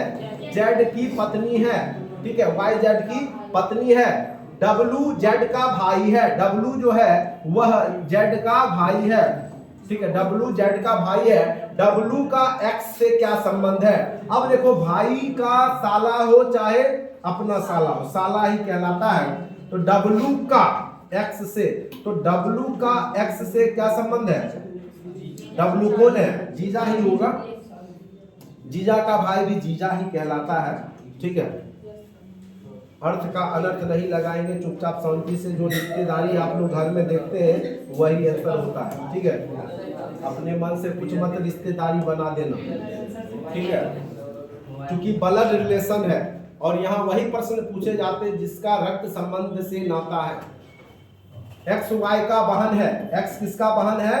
जेड की पत्नी है, ठीक है, वाई जेड की पत्नी है। डब्लू जेड का भाई है, डब्लू जो है वह जेड का भाई है, ठीक है, डब्लू जेड का भाई है। डब्लू का एक्स से क्या संबंध है, अब देखो भाई का साला हो चाहे अपना साला हो, साला ही कहलाता है, तो डब्लू का एक्स से, तो डब्लू का एक्स से क्या संबंध है, डब्लू कौन है, जीजा ही होगा, जीजा का भाई भी जीजा ही कहलाता है, ठीक है। अर्थ का अनर्थ नहीं लगाएंगे, चुपचाप शांति से जो रिश्तेदारी आप लोग घर में देखते हैं वही आंसर होता है, ठीक है, अपने मन से कुछ मत रिश्तेदारी बना देना, ठीक है, क्योंकि ब्लड रिलेशन है, और यहाँ वही प्रश्न पूछे जाते हैं जिसका रक्त संबंध से नाता है। एक्स वाई का बहन है, एक्स किसका बहन है,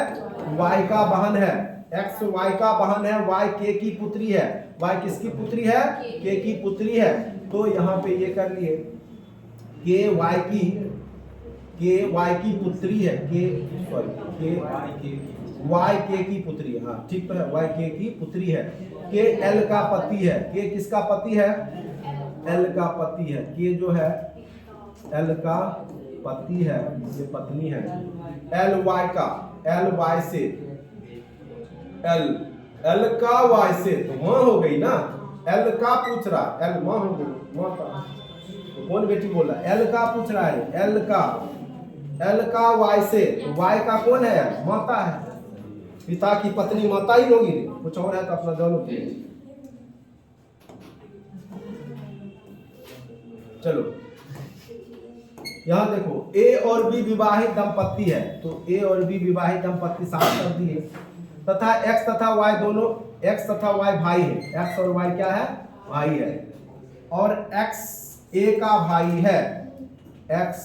वाई का बहन है, एक्स वाई का बहन है, वाई के की पुत्री है, वाई किसकी पुत्री है, के की पुत्री है, तो यहाँ पे ये कर लिए के वाई की पुत्री है, के सॉरी के वाई के की पुत्री है, हाँ ठीक तो है, वाई के की पुत्री है। के एल का पति है, के किसका पति है, एल का पति है, के जो है एल का पति है, ये पत्नी है। एल वाई का, एल वाई से, एल का वाई से तो माँ हो गई ना, एल का पूछ रहा, एल माँ हो गई, माँ का तो कौन बेटी बोल रहा है, एल का पूछ रहा है, एल का वाई से, वाई का कौन है, माता है, पिता की पत्नी माता ही होगी, कुछ और है तो अपना दोनों। चलो यहाँ देखो ए और बी विवाहित दंपत्ति है, तो ए और बी विवाहित दंपत्ति साथ कर दिए, तथा एक्स तथा वाई दोनों, एक्स तथा वाई भाई है, एक्स और वाई क्या है, भाई है, और एक्स ए का भाई है, एक्स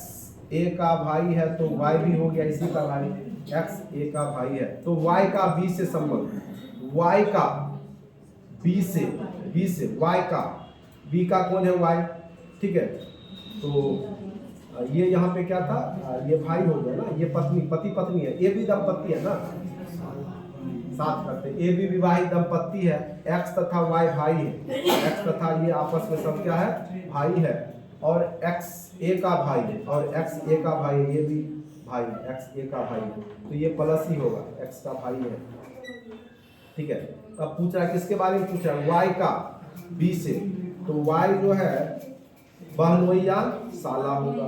ए का भाई है तो वाई भी हो गया इसी का भाई, एक्स ए का भाई है, तो वाई का बी से संबंध, वाई का बी से, वाई का बी का कौन है, वाई, ठीक है, तो ये यहाँ पे क्या था, ये भाई हो गया ना, ये पति पत्नी है, ये भी दंपत्ति है ना, साथ करते, ये भी विवाहित दंपत्ति है। एक्स तथा वाई भाई है, एक्स तथा ये आपस में सब क्या है, भाई है। और एक्स ए का भाई है, और एक्स ए का भाई है, ये भी भाई है, एक्स ए का भाई है, तो ये प्लस ही होगा, एक्स का भाई है। ठीक है, अब पूछ रहा है किसके बारे में पूछ रहा है, वाई का बी से, तो वाई जो है बहनोइया साला होगा,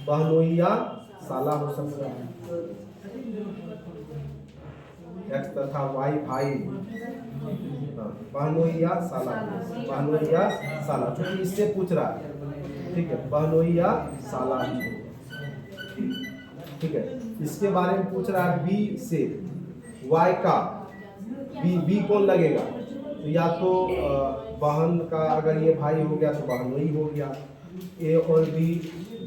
बहनोइया साला हो सकता है। एक्स तथा वाई भाई, बहनोइया साला, बहनोइया साला, क्योंकि इससे पूछ रहा है। ठीक है, बहनोइया साला ही होगा। ठीक है, इसके बारे में पूछ रहा है बी से, वाई का बी कौन लगेगा, तो या तो बहन का अगर ये भाई हो गया तो बहनोई हो गया। ए और बी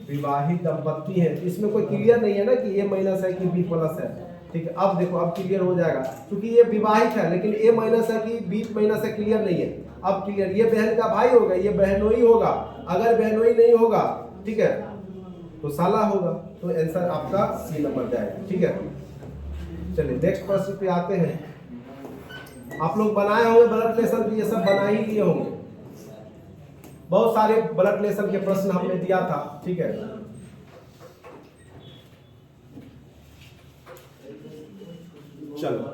विवाहित दंपत्ति है, इसमें कोई क्लियर नहीं है ना कि ए माइनस है कि बी प्लस है। ठीक है, अब देखो, अब क्लियर हो जाएगा, क्योंकि ये विवाहित है लेकिन ए माइनस है कि बी माइनस है, क्लियर नहीं है। अब क्लियर, ये बहन का भाई होगा, ये बहनोई होगा, अगर बहनोई नहीं होगा, ठीक है, तो साला होगा, तो आंसर आपका सी नंबर जाएगा। ठीक है, चलिए नेक्स्ट प्रश्न पे आते हैं। आप लोग बनाए होंगे ब्लड रिलेशन, भी ये सब बना ही लिए होंगे, बहुत सारे ब्लड रिलेशन के प्रश्न हमने दिया था। ठीक है, चलो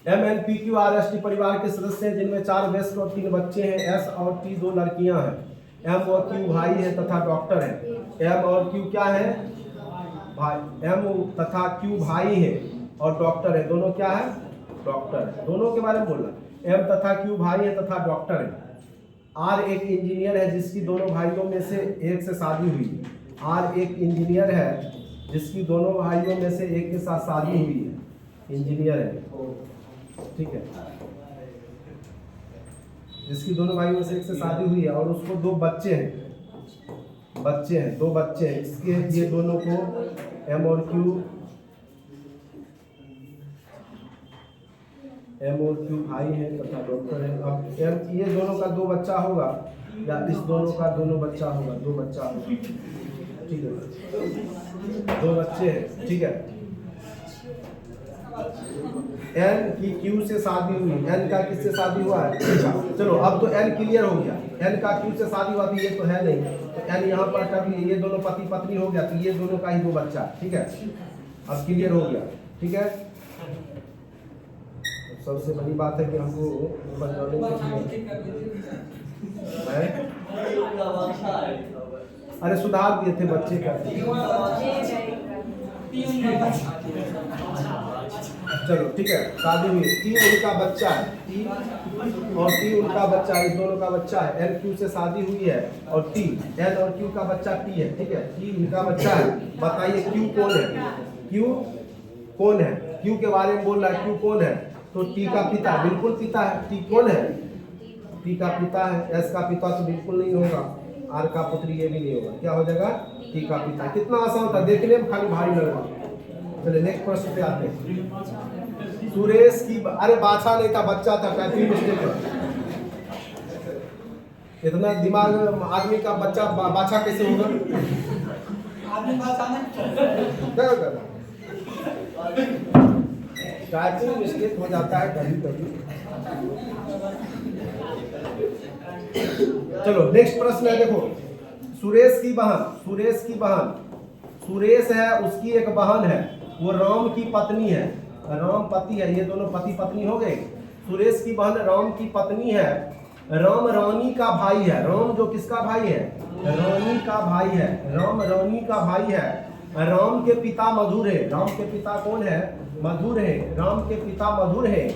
M N P Q R S T परिवार के सदस्य हैं, जिनमें 4 वयस्क और 3 बच्चे हैं। एस और टी 2 लड़कियां हैं। एम और क्यू भाई है तथा डॉक्टर है। एम और क्यू क्या है, भाई, एम तथा क्यू भाई है और डॉक्टर है, दोनों क्या है, डॉक्टर है। दोनों के बारे में बोलना, एम तथा क्यू भाई है तथा डॉक्टर है। आर एक इंजीनियर है जिसकी दोनों भाइयों में से एक से शादी हुई। आर एक इंजीनियर है जिसकी दोनों भाइयों में से एक के साथ शादी हुई है, इंजीनियर है। ठीक है, जिसकी दोनों भाइयों में से एक से शादी हुई है और उसको 2 बच्चे हैं, 2 बच्चे हैं। इसके ये दोनों को एम और क्यू भाई है तथा डॉक्टर है। अब ये दोनों का 2 बच्चा होगा या इस दोनों का दोनों बच्चा होगा, 2 बच्चा होगा। ठीक है, 2 बच्चे हैं। ठीक है, एन की क्यू से शादी हुई, एन का किससे शादी हुआ है, चलो अब तो एन क्लियर हो गया, एन का क्यू से शादी हुआ थी, ये तो है नहीं, तो एन यहाँ पर कर लिए, ये दोनों पति पत्नी हो गया, तो ये दोनों का ही 2 बच्चा। ठीक है, अब क्लियर हो गया। ठीक है, सबसे बड़ी बात है कि हमको अरे सुधार दिए थे बच्चे का। चलो ठीक है, शादी हुई, टी उनका बच्चा है, टी और टी उनका बच्चा है, इस दोनों का बच्चा है। एन क्यू से शादी हुई है और टी, एन और क्यू का बच्चा टी है। ठीक है, टी इनका बच्चा है। बताइए क्यू कौन है, क्यू कौन है, क्यू के बारे में बोल रहा है, क्यू कौन है, तो टी का पिता, बिल्कुल पिता है। टी कौन है, टी का पिता है। एस का पिता तो बिल्कुल नहीं होगा, आर का पुत्री ये भी नहीं होगा, क्या हो जाएगा, टी का पिता। कितना आसान था, देखने में खाली भारी लग रहा। चलिए नेक्स्ट प्रश्न पे आते हैं। सुरेश की, अरे बाछा नहीं था, बच्चा था, कैसी मिस्टेक है, इतना दिमाग आदमी का बच्चा बाछा कैसे होगा, क्या करना, टाइपिंग मिस्टेक हो जाता है कभी कभी। चलो नेक्स्ट प्रश्न है, देखो सुरेश की बहन, सुरेश है, उसकी एक बहन है, वो राम की पत्नी है, राम पति है, ये दोनों पति पत्नी हो गए। सुरेश की बहन राम की पत्नी है, राम रानी का भाई है। राम जो किसका भाई है, रानी का भाई है, राम रानी का भाई है। राम के पिता मधुर है, राम के पिता कौन है, मधुर है, राम के पिता मधुर है।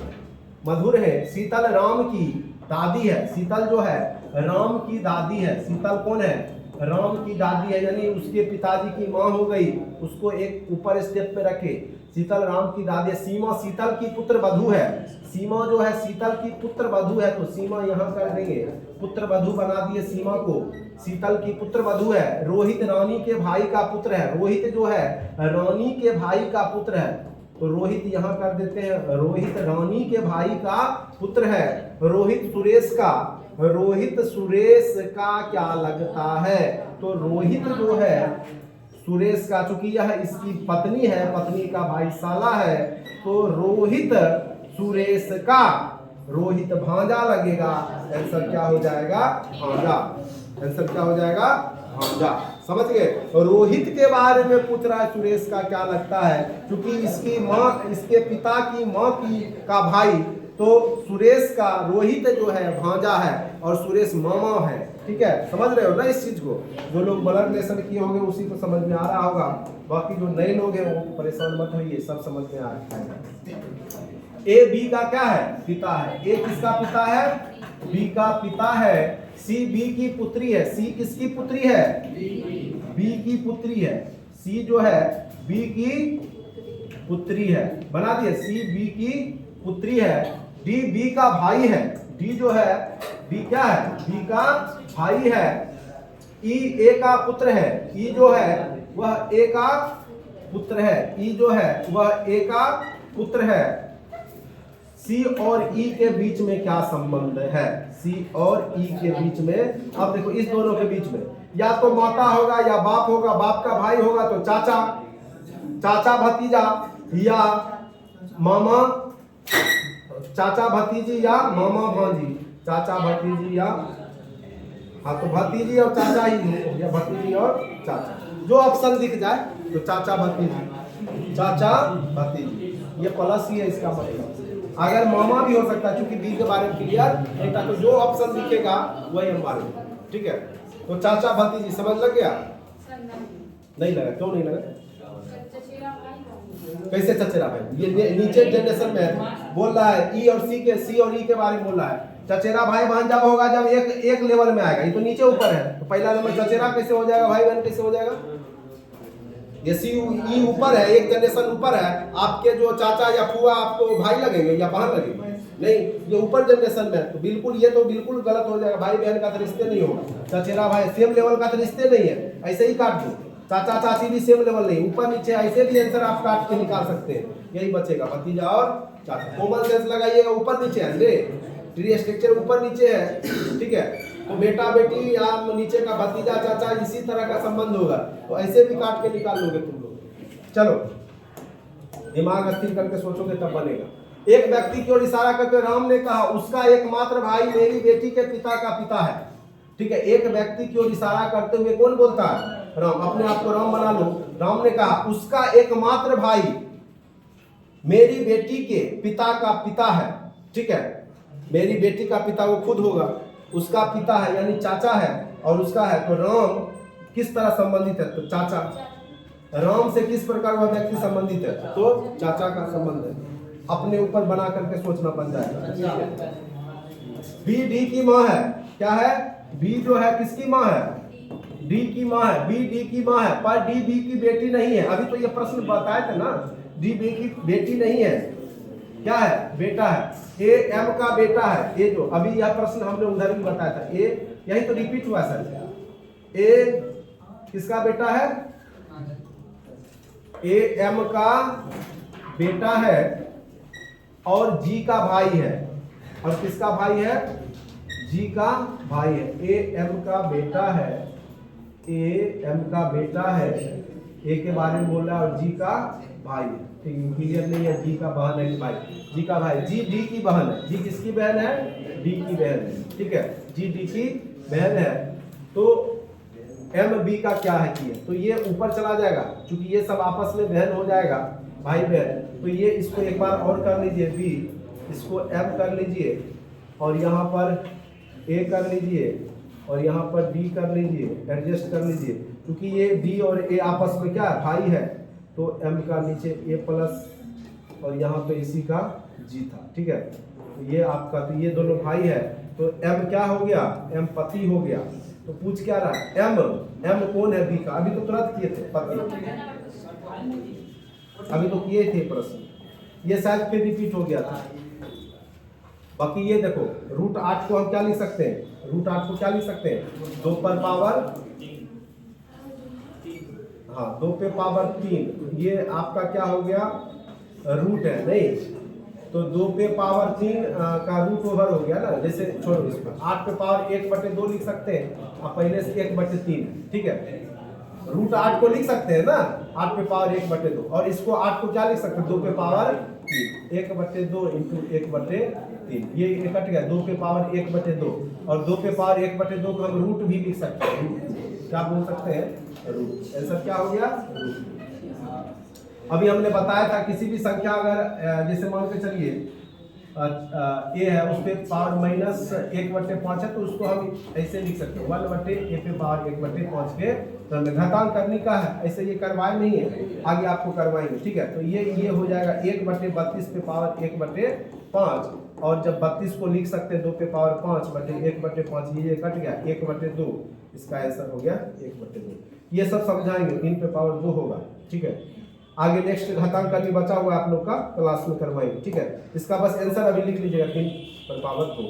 शीतल राम की दादी है, शीतल जो है राम की दादी है। शीतल कौन है, राम की दादी है, यानी उसके पिताजी की माँ हो गई, उसको एक ऊपर स्टेप पे रखे। शीतल राम की दादी है। सीमा शीतल की पुत्र वधू है, सीमा जो है शीतल की पुत्र वधू है, तो सीमा यहाँ कर देंगे, पुत्र वधू बना दिए सीमा को, शीतल की पुत्र वधू है। रोहित रानी के भाई का पुत्र है, रोहित जो है रानी के भाई का पुत्र है, तो रोहित यहाँ कर देते हैं, रोहित रानी के भाई का पुत्र है। रोहित सुरेश का रोहित सुरेश का क्या लगता है? तो रोहित जो है सुरेश का, चूंकि यह इसकी पत्नी है, पत्नी का भाई साला है, तो रोहित सुरेश का, रोहित भांजा लगेगा। आंसर क्या हो जाएगा? भांजा। आंसर क्या हो जाएगा? भांजा। समझ गए? रोहित के बारे में पूछ रहा है, सुरेश का क्या लगता है, क्योंकि इसकी माँ, इसके पिता की माँ की का भाई, तो सुरेश का रोहित जो है भांजा है और सुरेश मामा है। ठीक है, समझ रहे हो ना इस चीज को? जो लोग ब्लड रिलेशन किए होंगे उसी को समझ में आ रहा होगा, बाकी जो नए लोग हैं वो परेशान मत होइए, सब समझ में आ रहा है। ए बी का क्या है? पिता है। ए किसका पिता है? बी का पिता है। सी बी की पुत्री है। सी किसकी पुत्री है? बी की पुत्री है। सी जो है बी की पुत्री है। बना दिए, सी बी की पुत्री है। डी बी का भाई है। डी जो है, बी क्या है? बी का भाई है। ई ए का पुत्र है। ई जो है वह ए का पुत्र है। ई जो है वह ए का पुत्र है। सी और ई के बीच में क्या संबंध है? सी और ई के बीच में, अब देखो इस दोनों के बीच में या तो माता होगा या बाप होगा, बाप का भाई होगा तो चाचा, चाचा भतीजा, या मामा, चाचा भतीजी या मामा भांजी, चाचा भतीजी या, हाँ तो भतीजी और चाचा ही हो, या भतीजी और चाचा, जो ऑप्शन दिख जाए तो चाचा भतीजी, चाचा भतीजी, ये प्लस ही है इसका मतलब। अगर मामा भी हो सकता है, क्योंकि बी के बारे में क्लियर नहीं था, तो जो ऑप्शन दिखेगा वही हम मारेंगे। ठीक है, तो चाचा भतीजी समझ लग गया? नहीं लगा? क्यों नहीं लगा? कैसे चचेरा भाई? ये नीचे जनरेशन में बोल रहा है, ई और सी के, सी और ई के बारे में बोल रहा है। चचेरा भाई बहन जब होगा जब एक लेवल में आएगा, ये तो नीचे ऊपर है, तो पहला नंबर चचेरा कैसे हो जाएगा? भाई बहन कैसे हो जाएगा? ये सी ई ऊपर है, एक जनरेशन ऊपर है, आपके जो चाचा या फुआ आपको भाई लगेंगे या बहन लगेंगे? नहीं, ये ऊपर जनरेशन में, तो बिल्कुल ये तो बिल्कुल गलत हो जाएगा। भाई बहन का तो रिश्ते नहीं होगा, चचेरा भाई सेम लेवल का तो रिश्ते नहीं है, ऐसे ही काट दो। चाचा चाची भी सेम लेवल नहीं, ऊपर नीचे ऐसे भी आंसर आप काट के निकाल सकते हैं, यही बचेगा भतीजा और चाचा। कॉमन सेंस लगाइएगा, ऊपर नीचे है, ट्री स्ट्रक्चर ऊपर नीचे है। ठीक है, तो बेटा बेटी या नीचे का भतीजा चाचा इसी तरह का संबंध होगा, तो ऐसे भी काट के निकाल लोगे तुम लोग। चलो दिमाग स्थिर करके सोचोगे तब बनेगा। एक व्यक्ति की ओर इशारा करके राम ने कहा, उसका एकमात्र भाई मेरी बेटी के पिता का पिता है। ठीक है, एक व्यक्ति की ओर इशारा करते हुए कौन बोलता है? राम। अपने आप को राम बना लो। राम ने कहा उसका एकमात्र भाई मेरी बेटी के पिता का पिता है। ठीक है, मेरी बेटी का पिता वो खुद होगा, उसका पिता है यानी चाचा है, और उसका है, तो राम किस तरह संबंधित है? तो चाचा। राम से किस प्रकार वह व्यक्ति संबंधित है? तो चाचा का संबंध है। अपने ऊपर बना करके सोचना बन जाएगा। बी डी की माँ है। क्या है? बी जो है किसकी माँ है? डी की माँ है। बी डी की माँ है, पर डी बी की बेटी नहीं है। अभी तो ये प्रश्न बताए थे ना, डी बी की बेटी नहीं है, क्या है? बेटा है। ए एम का बेटा है। ए जो अभी यह प्रश्न हमने उधर भी बताया था, ए यही तो रिपीट हुआ सर। ए किसका बेटा है? ए एम का बेटा है और जी का भाई है। और किसका भाई है? जी का भाई है। ए एम का बेटा है, ए एम का बेटा है, ए के बारे में बोल रहा है, और जी का भाई है। ठीक है, क्लियर नहीं है? जी का बहन है कि भाई? जी का भाई। जी डी की बहन है। जी किसकी बहन है? डी की बहन है। ठीक है, जी डी की बहन है। तो एम बी का क्या है कि तो ये ऊपर चला जाएगा, क्योंकि ये सब आपस में बहन हो जाएगा, भाई बहन। तो ये इसको एक बार और कर लीजिए, बी, इसको एम कर लीजिए, और यहाँ पर ए कर लीजिए, और यहाँ पर बी कर लीजिए, एडजस्ट कर लीजिए, क्योंकि ये बी और ए आपस में क्या है? भाई है, तो एम का नीचे ए प्लस, और यहाँ पे इसी का जी था। ठीक है, तो ये आपका, तो ये दोनों भाई है, तो एम क्या हो गया? एम पति हो गया। तो पूछ क्या रहा है? एम, एम कौन है? बी का। अभी तो तुरंत किए थे पति, अभी तो किए थे प्रश्न, ये शायद फिर रिपीट हो गया था। बाकी ये देखो, रूट 8 को हम क्या लिख सकते हैं? रूट 8 को क्या लिख सकते हैं? 2 पर पावर, हाँ 2 पे पावर 3, ये आपका क्या हो गया? रूट है नहीं, तो 2 पे पावर 3 का रूट ओवर हो गया ना, जैसे छोड़ो इसको, 8 पे पावर 1/2 लिख सकते हैं, अब पहले से 1/3, ठीक है। रूट 8 को लिख सकते हैं ना, 8 पे पावर 1/2, और इसको 8 को क्या लिख सकते हैं, 2 पे पावर 3, 1/2 इंटू 1/3, ये कट गया, 2 पे पावर 1/2, और 2 पे पावर 1/2 को हम रूट भी लिख सकते हैं, क्या बोल सकते हैं, रूट। आंसर क्या हो गया, रूट। अभी हमने बताया था किसी भी संख्या अगर जैसे मान के चलिए ए है, उस पे पावर -1/5 है, तो उसको हम ऐसे लिख सकते हैं 1/a पे पावर 1/5 के क्रम में। घातांक करने का है, ऐसे ये करवाए नहीं है, आगे आपको करवाएंगे, ठीक है। तो ये हो जाएगा 1/32 पे पावर 1/5, और जब 32 को लिख सकते हैं 2 पे पावर 5/1/5, ये कट गया 1/2, इसका आंसर हो गया 1/2। ये सब समझाएंगे, 3 पे पावर 2 होगा, ठीक है। आगे नेक्स्ट घातांक करनी बचा हुआ आप लोग का क्लास में करवाएंगे, ठीक है। इसका बस आंसर अभी लिख लीजिएगा, 3 पर पावर 2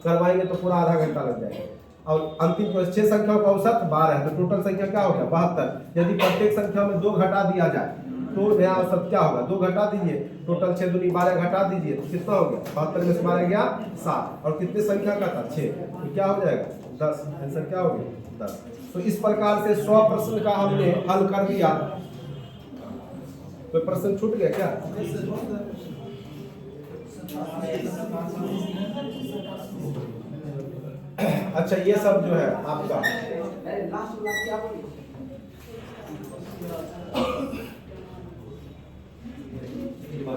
करवाएंगे तो पूरा आधा घंटा लग जाएगा। और अंतिम क्वेश्चन, 6 संख्याओं का औसत 12 है, तो टोटल संख्या क्या हो गया, 72। यदि प्रत्येक संख्या में 2 घटा दिया जाए तो नया औसत क्या होगा, 2 घटा दीजिए, टोटल 6 दूनी 12 घटा दीजिए, तो कितना हो गया, 72 में से 12 गया 7, और कितने संख्या का था 6, तो क्या हो जाएगा 10। आंसर क्या हो गया 10। तो इस प्रकार से 100 प्रश्न का हमने हल कर दिया। कोई प्रश्न छूट गया क्या? अच्छा, ये सब जो है आपका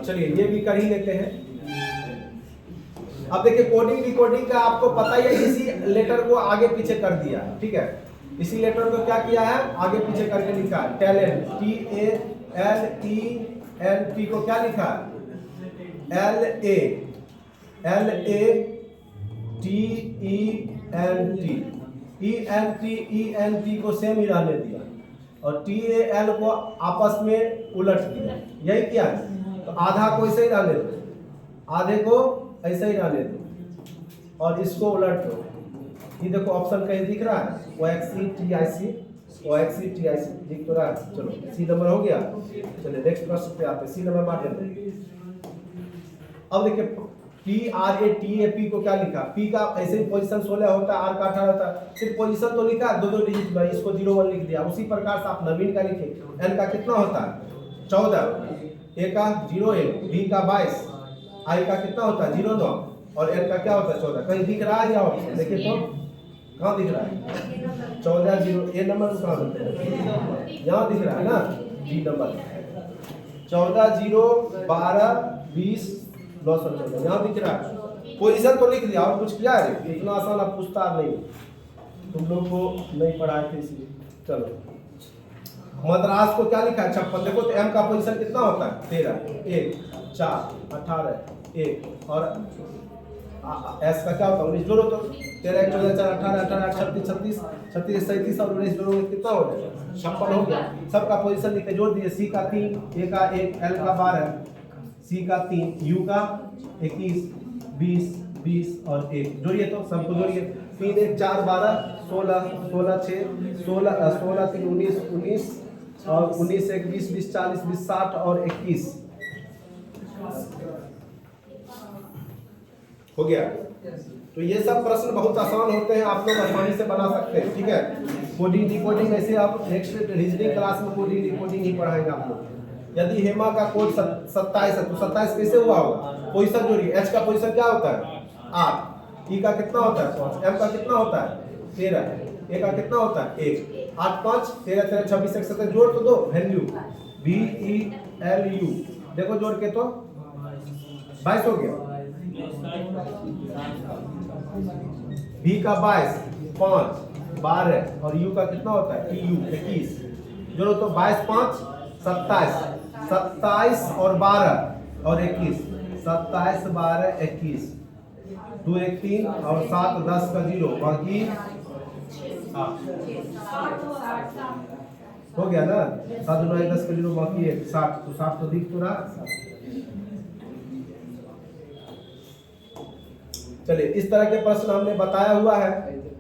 चलिए ये भी कर ही लेते हैं। अब देखिए कोडिंग डिकोडिंग का आपको पता ही है, इसी लेटर को आगे पीछे कर दिया, ठीक है। इसी लेटर को क्या किया है, आगे पीछे करके लिखा है, टैलेंट, TALENT को क्या लिखा है, LATENT को सेम ही रहने दिया, और TAL को आपस में उलट दिया, यही किया है। तो आधा को ऐसे ही रहने दो, आधे को ऐसे ही रहने दो, और इसको उलट दो। ये देखो ऑप्शन कहीं दिख रहा है, OXC दिख तो रहा है। चलो सी नंबर हो गया। चलिए नेक्स्ट प्रश्न पे आते हैं, सी नंबर बांट देते हैं। अब देखिए PRATAP को क्या लिखा, P का ऐसे ही पोजीशन 16 होता है, R का 18 होता है, सिर्फ पोजीशन तो लिखा 2 डिजिट में, इसको 01 लिख दिया। उसी प्रकार से आप नवीन का लिखे, N का कितना होता है 14, A का 01, B का 22, I का कितना होता है 09, और N का क्या होता है 14। कहीं दिख रहा है या ऑप्शन देखिए तो कहाँ दिख रहा है 14 0, A नंबर कहाँ दिख रहा है, यहाँ दिख रहा है ना, B नंबर 14 0 12 20 914 यहाँ दिख रहा है। पोजीशन तो लिख दिया, और कुछ किया है, इतना आसान आप पूछता नहीं, तुम लोग को नहीं पढ़ाए थे इसलिए। चलो मद्रास को क्या लिखा है 56, देखो तो M का पोजीशन कितना होता है 13, 1 4 18 1, और S का क्या होता है 19, जोड़ो तो 13 14 4 18 18 36 36 36 37 और 19 जोड़ोगे कितना हो गया 56 हो गया। सबका पोजीशन लिख के जोड़ दिए, C का 3, A का 1, L का 12, C का 3, U का 21 20 20 और 1, जोड़िए तो सबको जोड़िए, 3 1 4 12 16 16 6 16 16 3 19 19 और 19 1 20 20 40 20 60 और 21 हो गया। तो ये सब प्रश्न बहुत आसान होते हैं, आप लोग आसानी से बना सकते हैं, ठीक है। कोडिंग डिकोडिंग ऐसे आप नेक्स्ट रीजनिंग क्लास में कोडिंग डिकोडिंग ही पढ़ाएंगे आप लोग। यदि हेमा का कोड 27 है तो 27 कैसे हुआ होगा, पोजीशन जोड़िए, H का पोजीशन क्या होता है 8, E का कितना होता है 5, M का कितना होता है 13, A का कितना होता है 1, 8 5 13 13 26 1 जोड़ तो दो, वैल्यू VELU देखो जोड़ के तो 22 हो गया। B का 22 5 12 और U का कितना होता है TU 21, जोड़ो तो 22 5 27 27 और 12 और 21 27 12 21 2 1 3 और 7 10 का 0 बाकी हो गया ना, 7 9 10 का 0 बाकी 1 60, तो 60 तो दिख तो रहा। चलिए इस तरह के प्रश्न हमने बताया हुआ है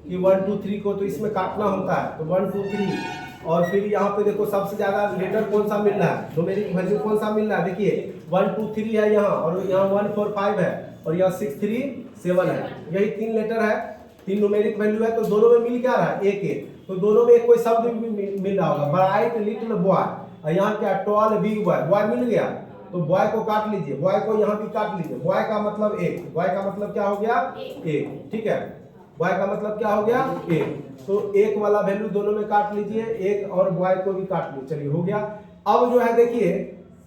कि 1 2 3 को तो इसमें काटना होता है, तो 1 2 3 और फिर यहाँ पे देखो सबसे ज्यादा लेटर कौन सा मिल रहा है, न्यूमेरिक वैल्यू कौन सा मिल रहा है, देखिए 1 2 3 है यहाँ, और यहाँ 1 4 5 है, और यहाँ 6 3 7 है। यही 3 लेटर है, 3 न्यूमेरिक वैल्यू है, तो दोनों में मिल क्या रहा है? एक एक। तो दोनों में कोई शब्द भी मिल रहा होगा, ब्राइट लिटिल बॉय, और यहाँ क्या टॉल बिग बॉय, बॉय मिल गया तो बॉय को काट लीजिए, बॉय को यहाँ भी काट लीजिए। बॉय का मतलब एक, बॉय का मतलब क्या हो गया? एक, ठीक है। बॉय का मतलब क्या हो गया? एक। तो एक वाला वैल्यू दोनों में काट लीजिए, एक और बॉय को भी काट लीजिए। चलिए हो गया। अब जो है देखिए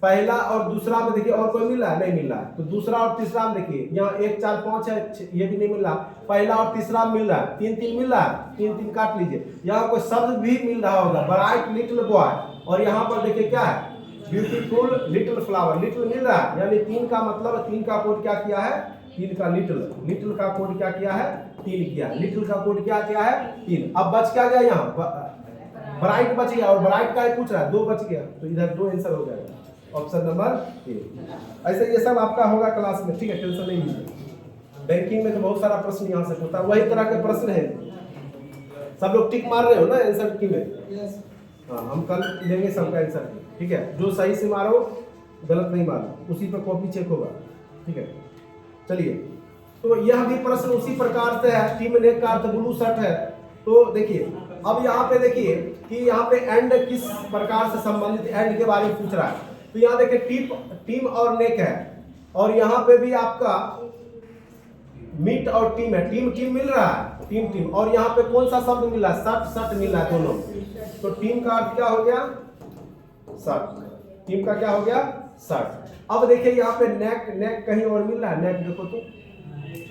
पहला और दूसरा में देखिए और कोई मिल रहा है? नहीं मिल रहा है। तो दूसरा और तीसरा में देखिए यहाँ 1 4 5 है, ये भी नहीं मिल रहा। पहला और तीसरा मिल रहा है, 3 3 मिल रहा है, 3 3 काट लीजिए। यहाँ कोई शब्द भी मिल रहा होगा, ब्राइट लिटिल बॉय, और यहाँ पर देखिए क्या है? ब्यूटीफुल लिटिल फ्लावर, लिटिल मिल रहा है, यानी 3 का मतलब 3 का कोड क्या किया है? 3 का लिटिल, लिटिल का कोड क्या किया है? 3 किया। लिटिल का कोड क्या किया है? 3। अब बच क्या गया? यहाँ ब्राइट बच गया, और ब्राइट का ही पूछ रहा है, 2 बच गया, तो इधर 2 आंसर हो जाएगा, ऑप्शन नंबर ए। ऐसे ये सब आपका होगा क्लास में, ठीक है, टेंशन नहीं लीजिए। बैंकिंग में तो बहुत सारा प्रश्न यहाँ से पूछता है, वही तरह के प्रश्न है। सब लोग टिक मार रहे हो ना आंसर की में? यस। हाँ, हम कल लेंगे सबका आंसर, ठीक है। जो सही से मारो, गलत नहीं मारो, उसी पर कॉपी चेक होगा, ठीक है। चलिए, तो यह भी प्रश्न उसी प्रकार से है। टीम नेक का अर्थ ब्लू शर्ट है। तो देखिए अब यहाँ पे देखिए कि यहाँ पे एंड किस प्रकार से संबंधित, एंड के बारे में पूछ रहा है। तो यहाँ देखिए टीम और नेक है, और यहाँ पे भी आपका मीट और टीम है। टीम टीम मिल रहा है, टीम टीम, और यहाँ पे कौन सा शब्द मिल रहा है? शर्ट शर्ट मिल रहा है दोनों। तो टीम का अर्थ क्या हो गया? शर्ट। टीम का क्या हो गया? शर्ट। अब देखिए यहाँ पे नेक, नेक कहीं और मिल रहा है, नेक देखो तो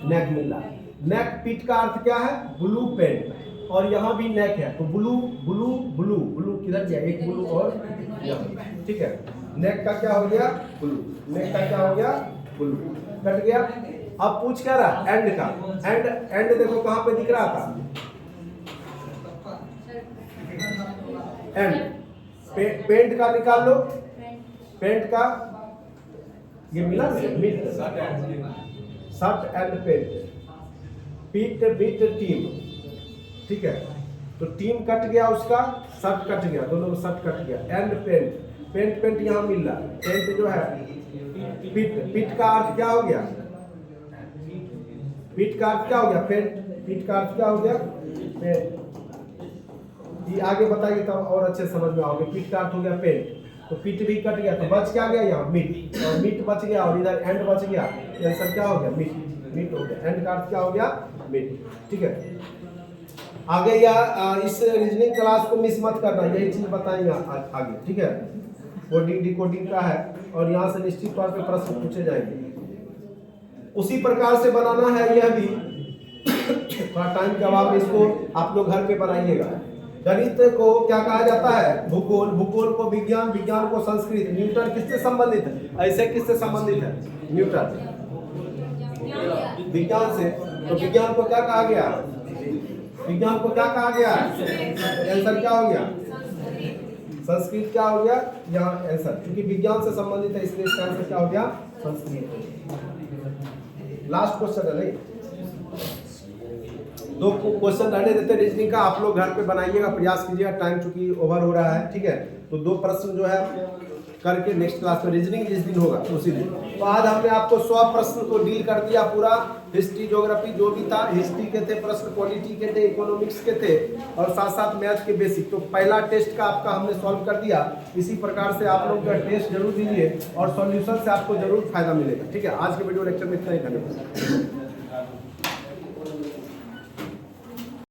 नेक मिल रहा है। नेक पीठ का अर्थ क्या है? ब्लू पेंट, और यहाँ भी नेक है, तो ब्लू ब्लू ब्लू ब्लू किधर गया? एक ब्लू और यहाँ, ठीक है। नेक का क्या हो गया? ब्लू। नेक का क्या हो गया? ब्लू। कट गया। अब पूछ क्या रहा? एंड का। एंड एंड देखो कहाँ पे दिख रहा था? एंड पेंट का निकाल लो, पेंट का ये मिला मिट, शर्ट एंड पेंट, पीट बीट टीम, ठीक है। तो टीम कट गया, उसका शर्ट कट गया, दोनों में शर्ट कट गया। एंड पेंट, पेंट पेंट यहाँ मिल रहा, पेंट जो है पीट, पीट का अर्थ क्या हो गया? पीट का अर्थ क्या हो गया? पेंट। पीट का अर्थ क्या हो गया? पेंट। ये आगे बताइए तब और अच्छे समझ में आओगे। पीट का अर्थ हो गया पेंट, तो पीट भी कट गया, तो बच क्या गया? यहाँ मीट, और मीट बच गया, और इधर एंड बच गया, आंसर क्या हो गया? मीट। मीट हो गया। एंड का अर्थ क्या हो गया? मीट, ठीक है। आगे या इस रीजनिंग क्लास को मिस मत करना, यही चीज बताएंगे आगे, ठीक है। कोडिंग डिकोडिंग का है, और यहाँ से निश्चित तौर पे प्रश्न पूछे जाएंगे। उसी प्रकार से बनाना है यह भी, थोड़ा टाइम के अभाव में इसको आप लोग घर पे बनाइएगा। गणित को क्या कहा जाता है? भूगोल। भूगोल को विज्ञान, विज्ञान को संस्कृत। न्यूटन किससे संबंधित है? ऐसे किससे संबंधित है? न्यूटन विज्ञान से। तो विज्ञान को क्या कहा गया? विज्ञान को क्या कहा गया? आंसर क्या हो गया? संस्कृत क्या हो गया? यहाँ आंसर, क्योंकि विज्ञान से संबंधित है इसलिए इसका आंसर क्या हो गया? संस्कृत। लास्ट क्वेश्चन है, नहीं 2 क्वेश्चन रहने देते रीजनिंग का, आप लोग घर पे बनाइएगा, प्रयास कीजिएगा, टाइम चूंकि ओवर हो रहा है, ठीक है। तो 2 प्रश्न जो है करके नेक्स्ट क्लास में रीजनिंग जिस दिन होगा उसी दिन। तो आज हमने आपको 100 प्रश्न को डील कर दिया पूरा। हिस्ट्री ज्योग्राफी जो भी था, हिस्ट्री के थे प्रश्न, पॉलिटी के थे, इकोनॉमिक्स के थे, और साथ साथ मैथ के बेसिक। तो पहला टेस्ट का आपका हमने सॉल्व कर दिया। इसी प्रकार से आप लोग का टेस्ट जरूर दीजिए, और सॉल्यूशन से आपको जरूर फायदा मिलेगा, ठीक है। आज के वीडियो लेक्चर में इतना ही, धन्यवाद।